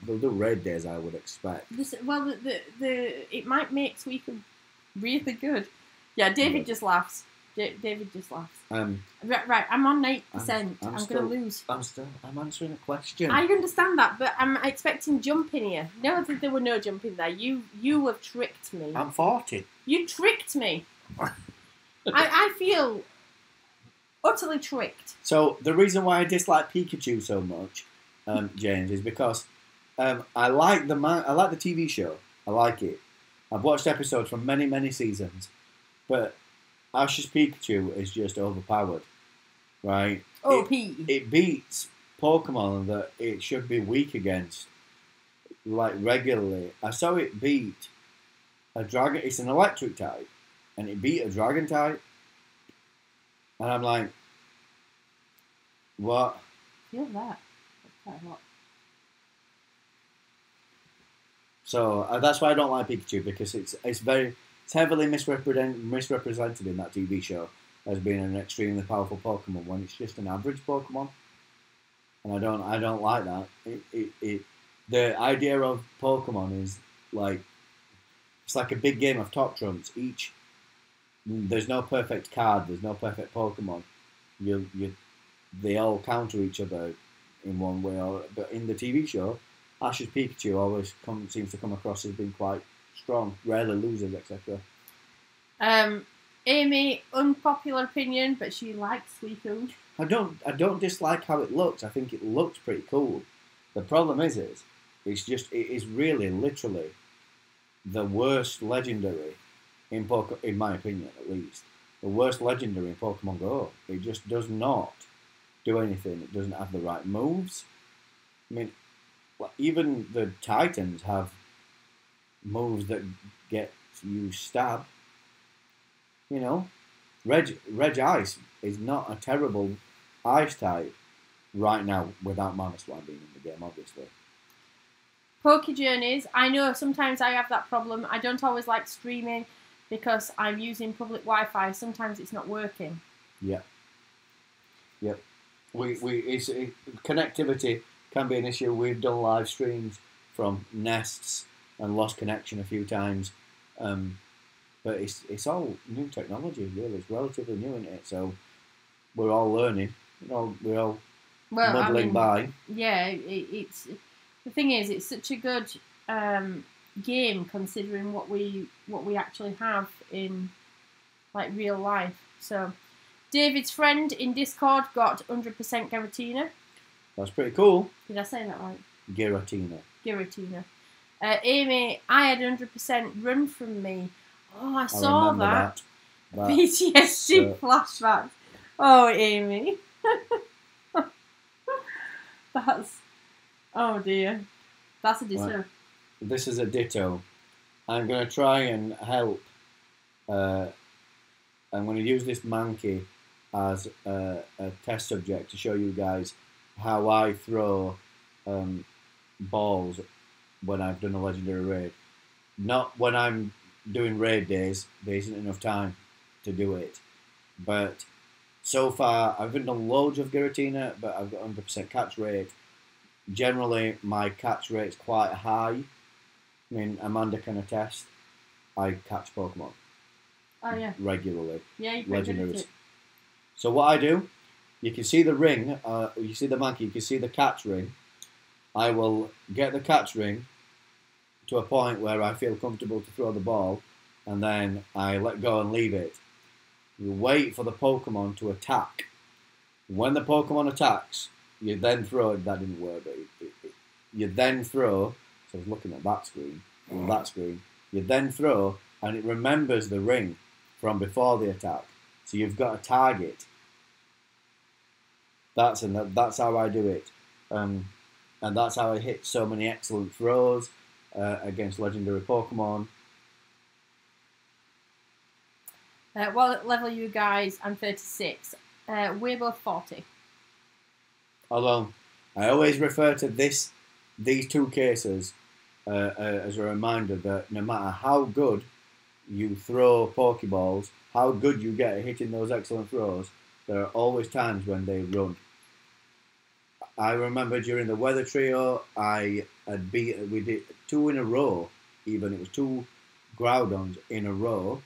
they'll do raid days, I would expect. It might make Suicune really good. Yeah, David just laughs. David just laughs. Um, Right, I'm on 8%. I'm I'm going to lose. I'm answering a question. I understand that, but I'm expecting jump in here. No, there were no jump in there. You have tricked me. I'm 40. You tricked me. I feel utterly tricked. So the reason why I dislike Pikachu so much, James, is because I like the TV show. I like it. I've watched episodes from many seasons, but Ash's Pikachu is just overpowered, right? OP. It beats Pokemon that it should be weak against, like regularly. I saw it beat a dragon. It's an electric type, and it beat a dragon type, and I'm like, what? Feel that. That's quite a lot. So that's why I don't like Pikachu, because it's heavily misrepresented in that TV show as being an extremely powerful Pokemon when it's just an average Pokemon, and I don't like that. The idea of Pokemon is like it's like a big game of top trumps. There's no perfect card. There's no perfect Pokemon. They all counter each other in one way but in the TV show, Ash's Pikachu always seems to come across as being quite strong, rarely loses, etc. Amy, unpopular opinion, but she likes Suicune. I don't dislike how it looks. I think it looks pretty cool. The problem is it is really literally the worst legendary in my opinion, at least. The worst legendary in Pokemon Go. It just does not do anything. It doesn't have the right moves. I mean, even the Titans have moves that get you stabbed. You know, Reg Ice is not a terrible ice type right now without Mamoswine being in the game, obviously. Poke Journeys. I know sometimes I have that problem. I don't always like streaming because I'm using public Wi-Fi. Sometimes it's not working. Yeah. Yep. Connectivity can be an issue. We've done live streams from nests and lost connection a few times, but it's all new technology. Really, it's relatively new, isn't it? So we're all learning. We're all muddling by. Yeah, it's the thing is, it's such a good game considering what we actually have in like real life. So. David's friend in Discord got 100% Giratina. That's pretty cool. Did I say that right? Giratina. Amy, I had 100% run from me. Oh, I saw that. That PTSD flashback. Oh, Amy. Oh dear. That's a ditto. Right. This is a ditto. I'm going to try and help. I'm going to use this Mankey as a test subject to show you guys how I throw balls when I've done a legendary raid. Not when I'm doing raid days, there isn't enough time to do it. But so far, I've done loads of Giratina, but I've got 100% catch rate. Generally, my catch rate's quite high. I mean, Amanda can attest. I catch Pokemon. Oh, yeah. Regularly. Yeah, you legendaries. So what I do, you can see the ring, you see the monkey, you can see the catch ring. I will get the catch ring to a point where I feel comfortable to throw the ball, and then I let go and leave it. You wait for the Pokemon to attack. When the Pokemon attacks, you then throw. That didn't work, but you then throw. So I was looking at that screen, on that screen. You then throw, and it remembers the ring from before the attack. So you've got a target. That's how I do it, and that's how I hit so many excellent throws against legendary Pokemon. What level are you guys? I'm 36. We're both 40. Although I always refer to these two cases as a reminder that no matter how good you throw Pokeballs, how good you get at hitting those excellent throws, there are always times when they run. I remember during the Weather Trio, we did 2 in a row, even. It was 2 Groudons in a row,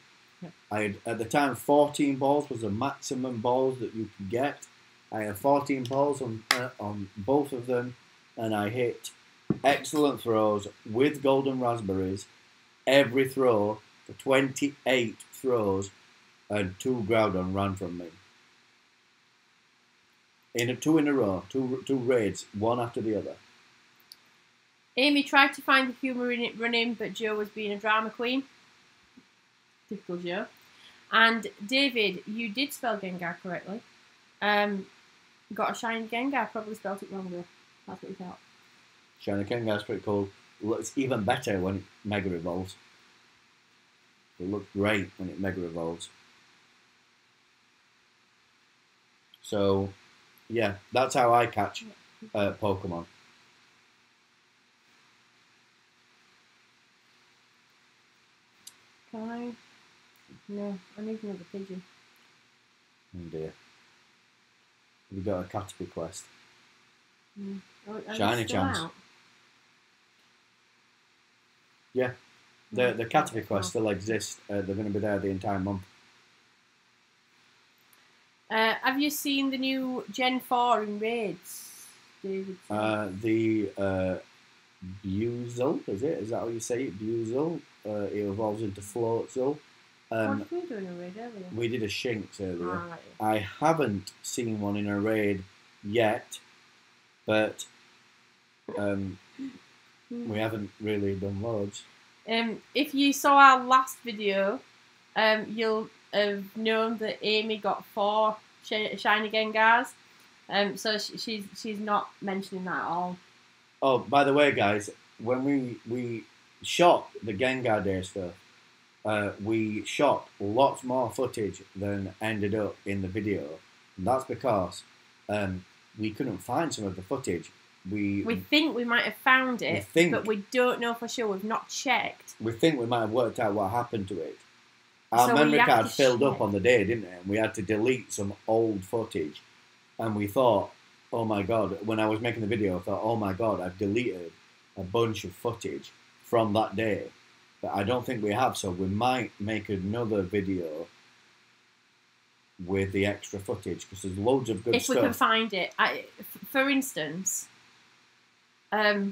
I had, at the time, 14 balls was the maximum balls that you could get. I had 14 balls on both of them, and I hit excellent throws with golden raspberries. Every throw, for 28 throws, and 2 Groudon ran from me. Two in a row, two raids, one after the other. Amy tried to find the humour in it running, but Joe was being a drama queen. Typical Joe. And David, you did spell Gengar correctly. Got a shiny Gengar, probably spelled it wrong though. That's what we thought. Shiny Gengar's pretty cool. Looks even better when it Mega Evolves. It looks great when it Mega Evolves. So, yeah, that's how I catch Pokemon. Can I? No, I need another pigeon. Oh dear. Have you got a Caterpie quest? Oh, Shiny chance. Out? Yeah. The Caterpie quest still exists. They're going to be there the entire month. Have you seen the new Gen 4 in raids, David? The Buizel, is it? Is that how you say it? Buizel. It evolves into Floatzel. What did we do in a raid earlier? We did a Shinx earlier. Oh, right. I haven't seen one in a raid yet, but we haven't really done loads. If you saw our last video, you'll have known that Amy got 4 shiny Gengars. So she's not mentioning that at all. Oh, by the way, guys, when we shot the Gengar Day stuff, we shot lots more footage than ended up in the video. And that's because we couldn't find some of the footage. We think we might have found it, but we don't know for sure. We've not checked. We think we might have worked out what happened to it. Our memory card filled up on the day, didn't it? And we had to delete some old footage. And we thought, oh my God, when I was making the video, I thought, oh my God, I've deleted a bunch of footage from that day. But I don't think we have, so we might make another video with the extra footage, because there's loads of good stuff. If we can find it. For instance, I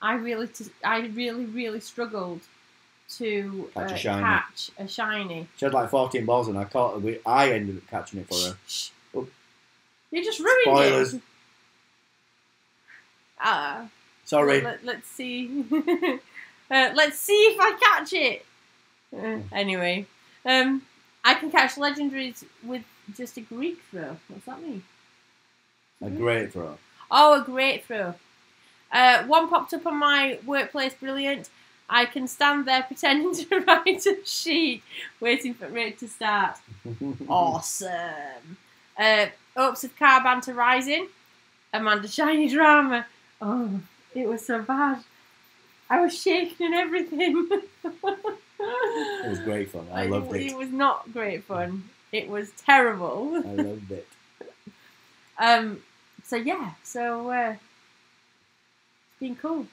really struggled to catch a shiny. She had like 14 balls and I ended up catching it for her. Oh. You just ruined Spoilers. it. Sorry. Let's see. Let's see if I catch it. Anyway, I can catch legendaries with just a Greek throw. What's that mean? A great throw. Oh, a great throw. One popped up on my workplace. Brilliant. I can stand there pretending to write a sheet, waiting for it to start. Awesome. Hopes of car banter rising. Amanda shiny drama. Oh, it was so bad. I was shaking and everything. It was great fun. I loved it. It was not great fun. It was terrible. I loved it. So yeah. So it's been cool.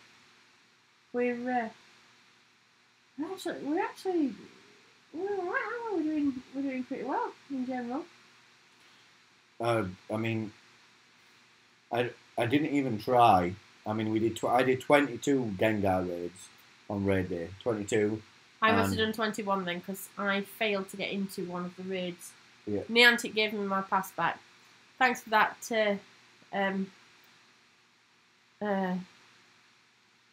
We're doing pretty well in general. I mean, I didn't even try. I mean, I did 22 Gengar raids on raid day. 22. I must have done 21 then, because I failed to get into one of the raids. Yeah. Niantic gave me my pass back. Thanks for that.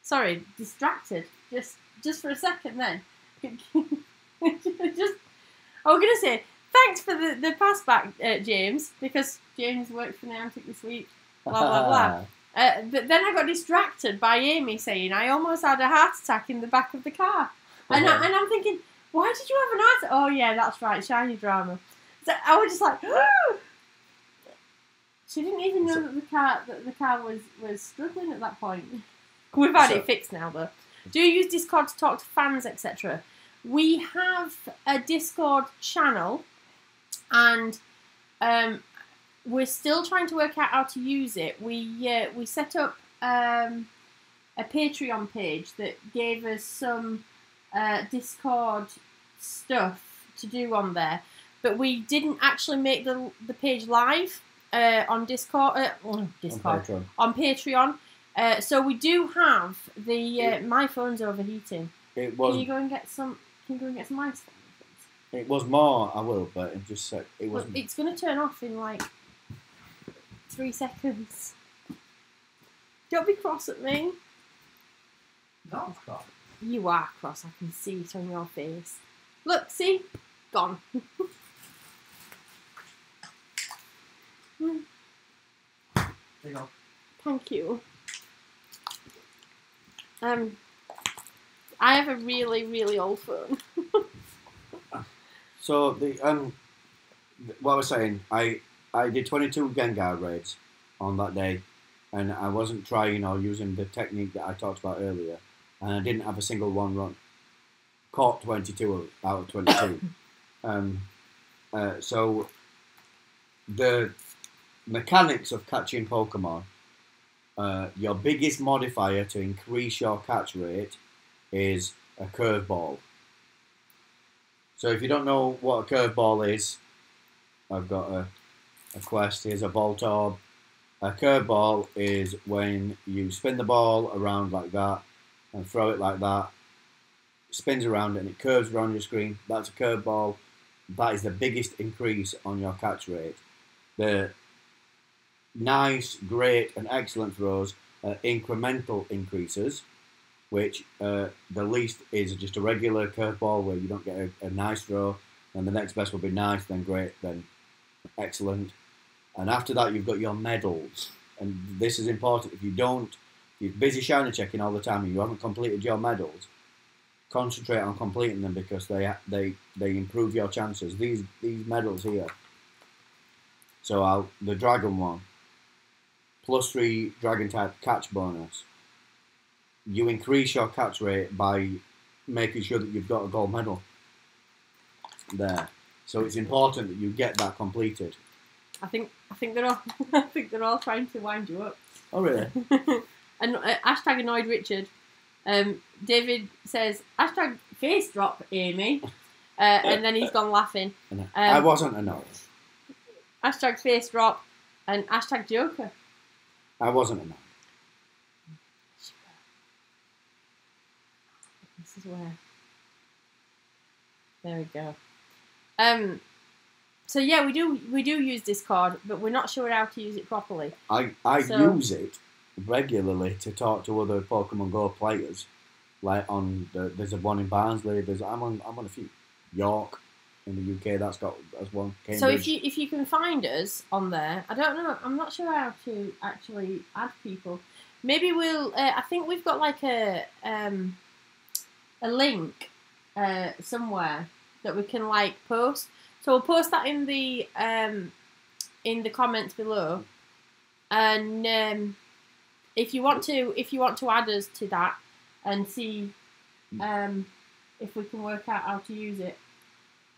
Sorry, distracted. Just for a second then. I was going to say, thanks for the pass back, James, because James worked for Niantic this week. Blah, blah, blah. But then I got distracted by Amy saying I almost had a heart attack in the back of the car. And I'm thinking, why did you have an heart attack? Oh, yeah, that's right, shiny drama. So I was just like, oh! She didn't even know that the car was struggling at that point. We've had it fixed now, though. Do you use Discord to talk to fans, etc.? We have a Discord channel, and we're still trying to work out how to use it. We set up a Patreon page that gave us some Discord stuff to do on there, but we didn't actually make the page live on Discord. On Patreon. So we do have the. My phone's overheating. It was. Can you go and get some? Ice for me, please? It was more. I will, but it just it was. It's going to turn off in like 3 seconds. Don't be cross at me. Not cross. You are cross. I can see it on your face. Look, see, gone. There you go. Thank you. I have a really, really old phone. So what I was saying, I did 22 Gengar raids on that day, and I wasn't trying or using the technique that I talked about earlier, and I didn't have a single one run. Caught 22 out of 22. So the mechanics of catching Pokemon, your biggest modifier to increase your catch rate is a curveball. So if you don't know what a curveball is, I've got a quest. Here's a Voltorb. A curveball is when you spin the ball around like that and throw it like that. Spins around and it curves around your screen. That's a curveball. That is the biggest increase on your catch rate. The nice, great, and excellent throws are incremental increases, which the least is just a regular curveball where you don't get a nice throw, and the next best will be nice, then great, then excellent. And after that, you've got your medals. And this is important. If you're busy shiny checking all the time and you haven't completed your medals, concentrate on completing them because they improve your chances. These medals here. So the dragon one, +3 dragon type catch bonus. You increase your catch rate by making sure that you've got a gold medal there. So it's important that you get that completed. I think they're all they're all trying to wind you up. Oh really? And hashtag annoyed Richard. David says hashtag face drop Amy, and then he's gone laughing. I wasn't annoyed. Hashtag face drop and hashtag Joker. I wasn't annoyed. This is where. There we go. So yeah, we do use Discord, but we're not sure how to use it properly. I use it regularly to talk to other Pokemon Go players. Like there's a one in Barnsley. I'm on a few. York in the UK. That's one. Cambridge. So if you can find us on there, I don't know. I'm not sure how to actually add people. Maybe we'll. I think we've got like a link somewhere that we can like post. So we'll post that in the comments below, and if you want to add us to that and see if we can work out how to use it.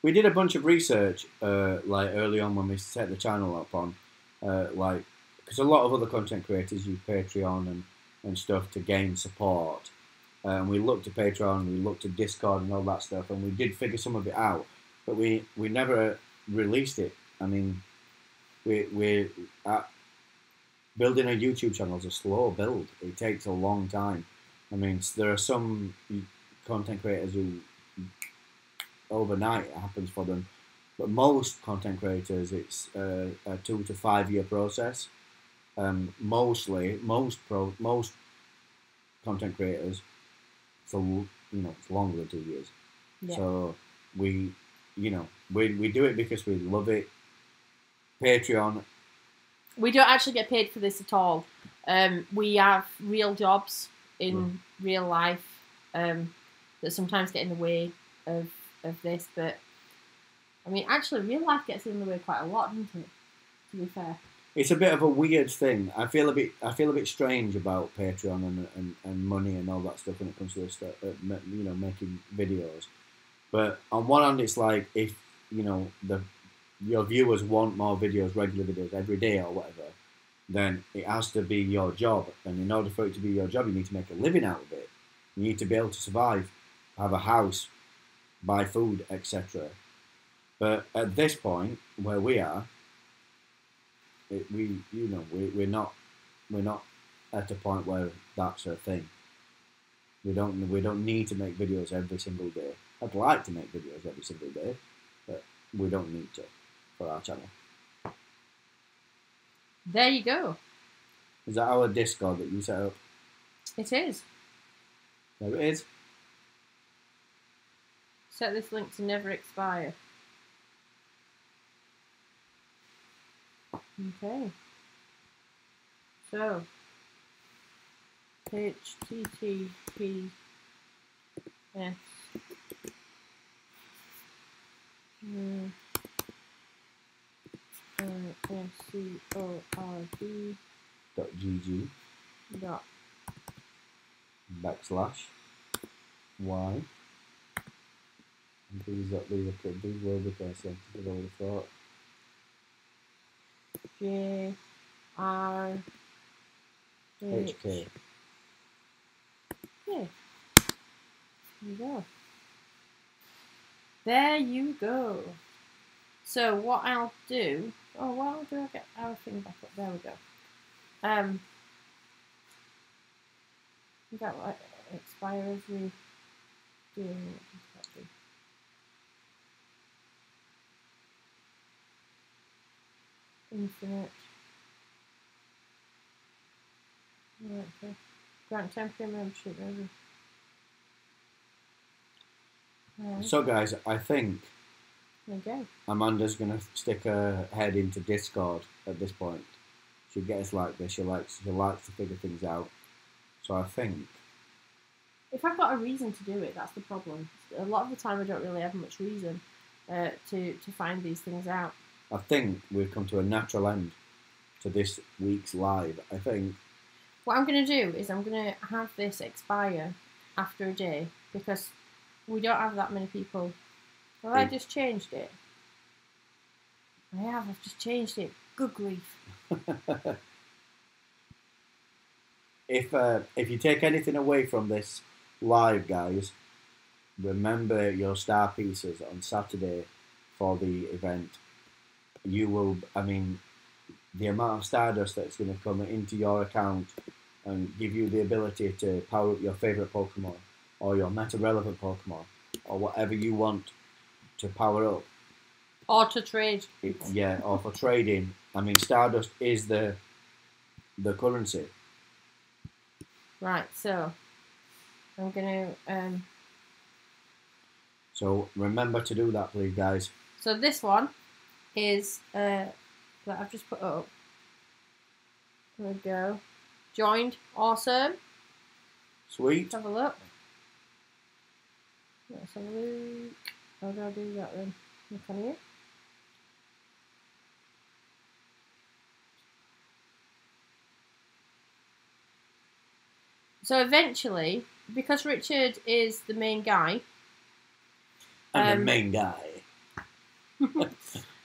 We did a bunch of research like early on when we set the channel up on because a lot of other content creators use Patreon and stuff to gain support. And we looked at Patreon, we looked at Discord and all that stuff, and we did figure some of it out. But we never released it. I mean, we building a YouTube channel is a slow build. It takes a long time. I mean, there are some content creators who overnight it happens for them, but most content creators it's a 2 to 5 year process. Most content creators, so it's longer than 2 years. Yeah. So we do it because we love it. Patreon. We don't actually get paid for this at all. We have real jobs in real life that sometimes get in the way of this. But I mean, actually, real life gets in the way quite a lot, doesn't it? To be fair. It's a bit of a weird thing. I feel a bit strange about Patreon and money and all that stuff when it comes to this stuff. Making videos. But on one hand, it's like if your viewers want more videos, regular videos every day or whatever, then it has to be your job. And in order for it to be your job, you need to make a living out of it. You need to be able to survive, have a house, buy food, etc. But at this point where we are, we're not at a point where that's a thing. We don't need to make videos every single day. I'd like to make videos every single day, but we don't need to for our channel. There you go. Is that our Discord that you set up? It is. There it is. Set this link to never expire. Okay. So, HTTPS .gg dot /y. And these will be present. I would have thought. JR HK. Yeah. There you go. There you go. So what I'll do... Oh, well, do I get our thing back up? There we go. That will expire every... Infinite. Right, okay. Grant temporary membership over. Right. So guys, I think There you go. Amanda's gonna stick her head into Discord at this point. She gets like this. She likes to figure things out. So I think If I've got a reason to do it, that's the problem. A lot of the time I don't really have much reason to find these things out. I think we've come to a natural end to this week's live. I think. What I'm going to do is I'm going to have this expire after a day because we don't have that many people. Well, I just changed it. I've just changed it. Good grief. If you take anything away from this live, guys, remember your star pieces on Saturday for the event. You will, I mean, the amount of Stardust that's going to come into your account and give you the ability to power up your favourite Pokemon or your meta-relevant Pokemon or whatever you want to power up. Or to trade. Yeah, or for trading. I mean, Stardust is the currency. Right, so I'm going to... So remember to do that, please, guys. So this one is that I've just put up. There we go. Joined. Awesome. Sweet. Let's have a look. Let's have a look. How do I do that then? Look on here. So eventually, because Richard is the main guy. I'm the main guy. Don't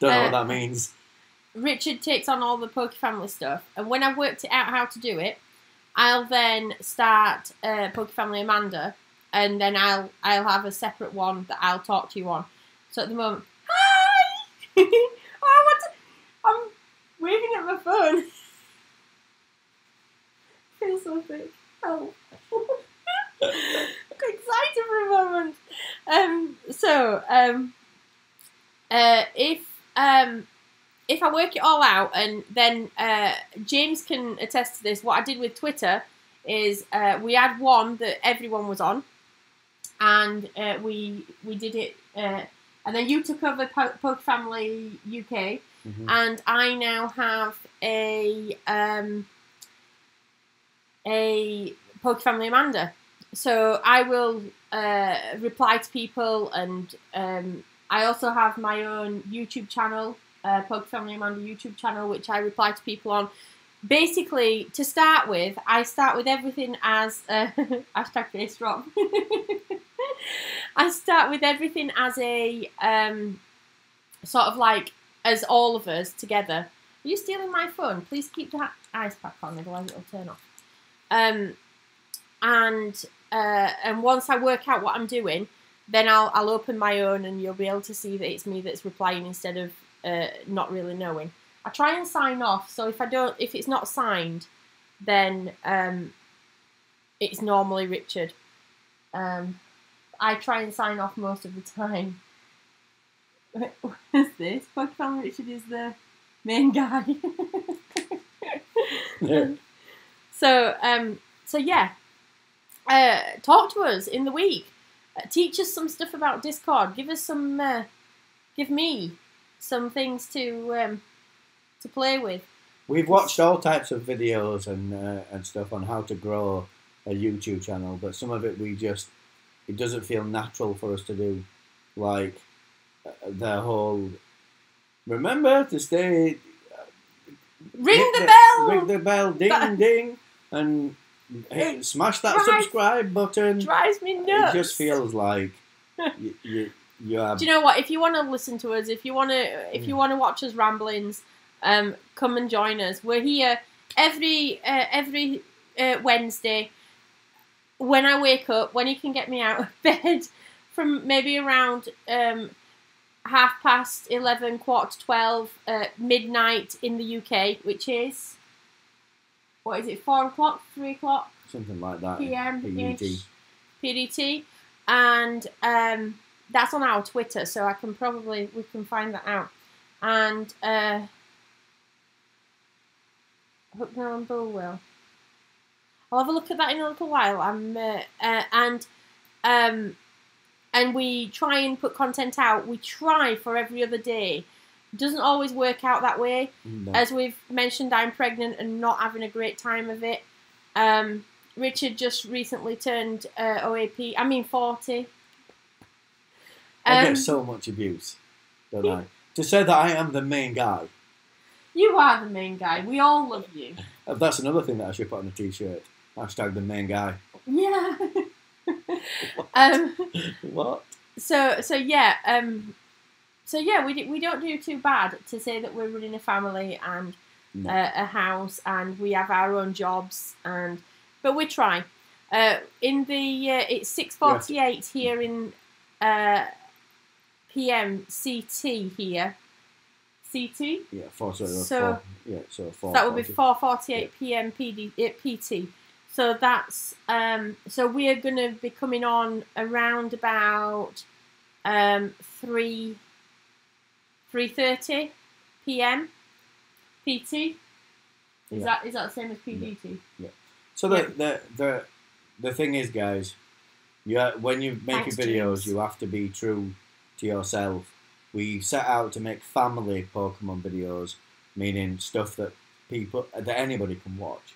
know what that means. Richard takes on all the Pokefamily stuff, and when I've worked it out how to do it, I'll then start Pokefamily Amanda, and then I'll have a separate one that I'll talk to you on. So at the moment, hi! I'm waving at my phone. Feels so big. Oh. I got excited for a moment. If I work it all out, and then James can attest to this, what I did with Twitter is we had one that everyone was on, and we did it, and then you took over Pokefamily UK, and I now have a Pokefamily Amanda. So I will reply to people, and I also have my own YouTube channel, Pokefamily Amanda YouTube channel, which I reply to people on. Basically, to start with, I start with everything as hashtag face drop. I start with everything as a sort of like as all of us together. Are you stealing my phone? Please keep the ice pack on, otherwise it'll turn off. And once I work out what I'm doing, then I'll open my own, and you'll be able to see that it's me that's replying instead of not really knowing. I try and sign off, so if it's not signed, then it's normally Richard. I try and sign off most of the time. What is this? Pokemon Richard is the main guy. Yeah. So yeah. Talk to us in the week. Teach us some stuff about Discord. Give me some things to play with. We've watched all types of videos and stuff on how to grow a YouTube channel, but some of it it doesn't feel natural for us to do. Like the whole, remember to stay. Ring the bell. Ring the bell. Ding ding, and smash that subscribe button. Drives me nuts. It just feels like you are. Do you know what? If you want to listen to us, if you want to watch us ramblings, come and join us. We're here every Wednesday. When I wake up, when you can get me out of bed, from maybe around 11:30, 12:15, midnight in the UK, which is, what is it, 4 o'clock, 3 o'clock? Something like that. PM-ish. PDT. And that's on our Twitter, so we can find that out. And Hookner and Bullwill. I'll have a look at that in a little while. And we try and put content out. We try for every other day. It doesn't always work out that way. No. As we've mentioned, I'm pregnant and not having a great time of it. Richard just recently turned 40. I get so much abuse, don't I? To say that I am the main guy. You are the main guy. We all love you. That's another thing that I should put on a t-shirt. Hashtag the main guy. Yeah. What? So yeah. We don't do too bad to say that we're running a family and a house, and we have our own jobs, but we try. It's 6:48 here in PM CT here. CT. Yeah, 4. So 4. That would be 4:48 PM PT. So that's so we are going to be coming on around about 3:30 PM PT. Is that the same as PDT? Yeah. So the thing is, guys, when you make your videos, James. you have to be true to yourself. We set out to make family Pokemon videos, meaning stuff that anybody can watch.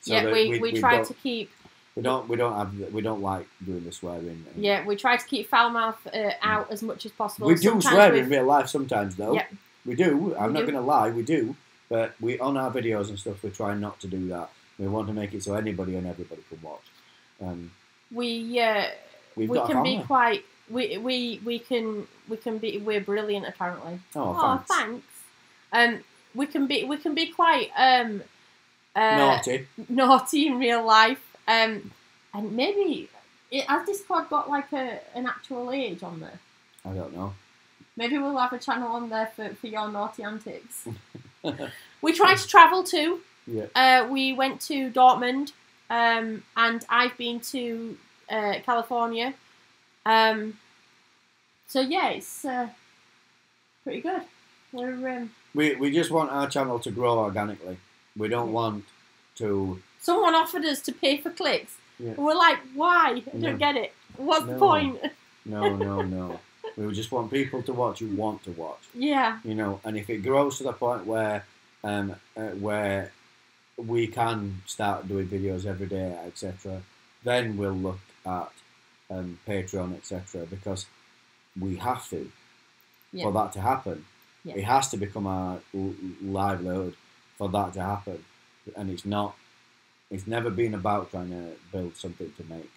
So yeah, we try to keep. We don't like doing the swearing. Yeah, we try to keep foul mouth out as much as possible. We do swear in real life sometimes, though. Yeah. We do. I'm not going to lie, we do. But on our videos and stuff, we try not to do that. We want to make it so anybody and everybody can watch. We're brilliant apparently. Oh, thanks. We can be quite naughty in real life. And maybe has Discord got like an actual age on there? I don't know. Maybe we'll have a channel on there for your naughty antics. We tried to travel too. Yeah. We went to Dortmund, and I've been to California. So yeah, it's pretty good. We just want our channel to grow organically. We don't want to. Someone offered us to pay for clicks. Yeah. We're like, why? I don't get it. What's the point? No. We just want people to watch who want to watch. Yeah. And if it grows to the point where we can start doing videos every day, etc., then we'll look at Patreon, etc., because we have to for that to happen. Yeah. It has to become our livelihood for that to happen, and it's never been about trying to build something to make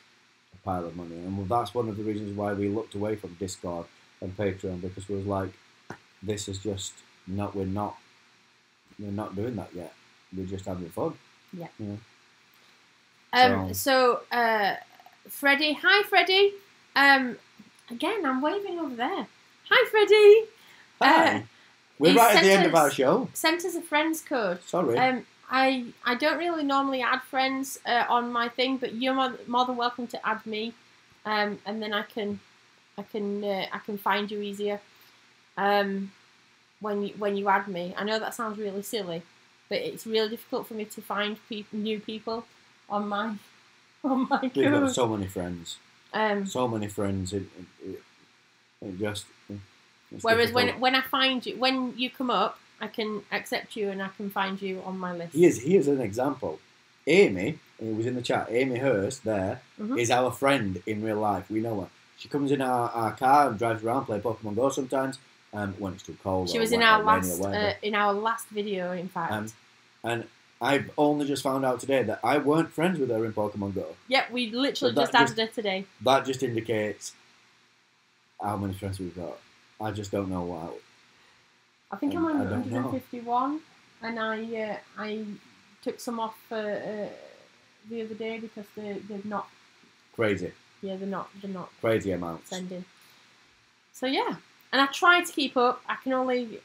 a pile of money, and that's one of the reasons why we looked away from Discord and Patreon, because we was like, this is just not, we're not doing that yet. We're just having fun. Yeah. So, Freddie, hi Freddie. Again, I'm waving over there. Hi, Freddie. Hi. We're he right at the sent end of us- our show. Sent us a friends code. Sorry. I don't really normally add friends on my thing, but you're more than welcome to add me, and then I can find you easier. When you add me, I know that sounds really silly, but it's really difficult for me to find new people on my We've got code. so many friends. So many friends. It just. It's Whereas difficult. when I find you, when you come up, I can accept you and I can find you on my list. Here's an example. Amy, who was in the chat, Amy Hurst there, is our friend in real life. We know her. She comes in our car and drives around, play Pokemon Go sometimes, when it's too cold. She or was in wet our or rainy or last whatever. video, in fact. And I've only just found out today that I weren't friends with her in Pokemon Go. Yep, we literally So just that added her today. That just indicates how many friends we've got. I just don't know why. I think I'm on I don't know. 151, and I took some off the other day because they're not. Crazy. Yeah, they're not Crazy amounts. sending. So yeah, and I try to keep up. I can only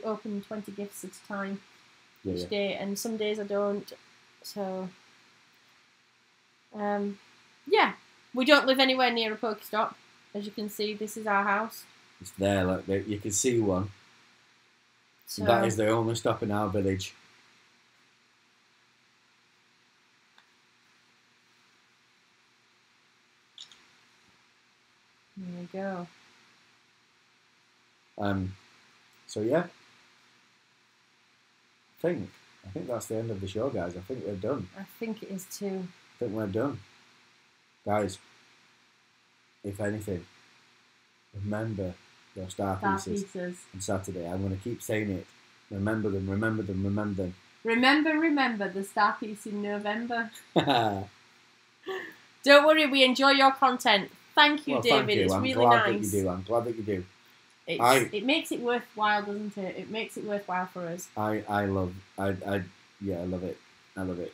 open 20 gifts at a time each day, and some days I don't. So yeah, we don't live anywhere near a Pokestop. As you can see, this is our house. It's there, like you can see one. So That is the only stop in our village. there we go. So yeah, I think that's the end of the show, guys. I think we're done. I think it is too. I think we're done, guys. If anything, remember your star pieces on Saturday. I'm going to keep saying it. Remember them. Remember them. Remember them. Remember the star piece in November. Well, Don't worry, we enjoy your content. Thank you, David. thank you. It's I'm really glad nice. that you do. I'm glad that you do. It makes it worthwhile, doesn't it? It makes it worthwhile for us. I love it. I love it.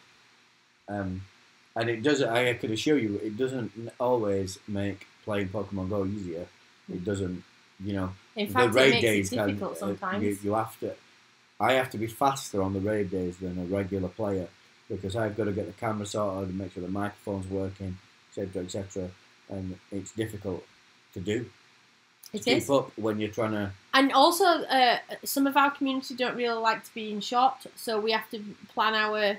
And it doesn't. I could assure you, it doesn't always make playing Pokemon Go easier. It doesn't. You know, In fact, the raid it makes days it difficult sometimes. you have to. I have to be faster on the raid days than a regular player because I've got to get the camera sorted and make sure the microphone's working, etc., etc. And it's difficult to do. It Keep is. up when you're trying to. And also, some of our community don't really like to be in shot, so we have to plan our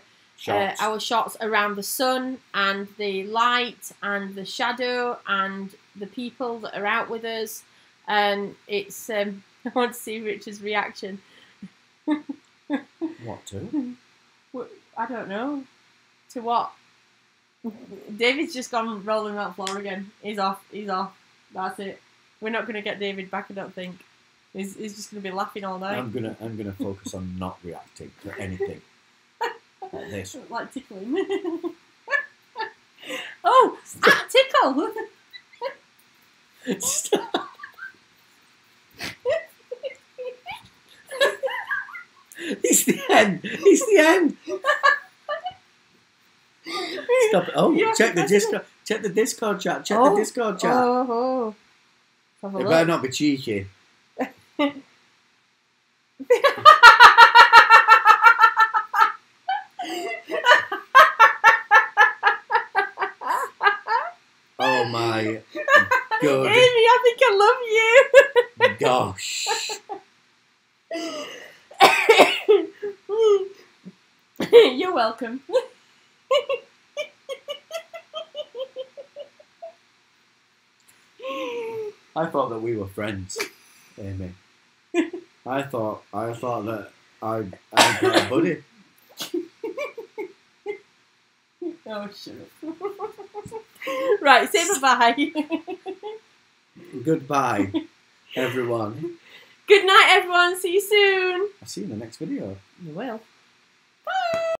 shots around the sun and the light and the shadow and the people that are out with us. And it's I want to see Richard's reaction. What to? I don't know. To what? David's just gone rolling around the floor again. He's off. That's it. We're not going to get David back, I don't think. He's just going to be laughing all night. I'm gonna focus on not reacting to anything like this. Like tickling. Oh, tickle! Stop. It's the end. It's the end. Stop it. Oh, Yeah, check the Discord. Check the Discord chat. Check the Discord chat. Oh. Have a It look. better not be cheeky. Oh my good Amy, I think I love you. gosh. You're welcome. I thought that we were friends, Amy. I thought that I got a buddy. Oh, shut up. Right, say bye-bye. Goodbye, everyone. Good night, everyone. See you soon. I'll see you in the next video. You will. Bye.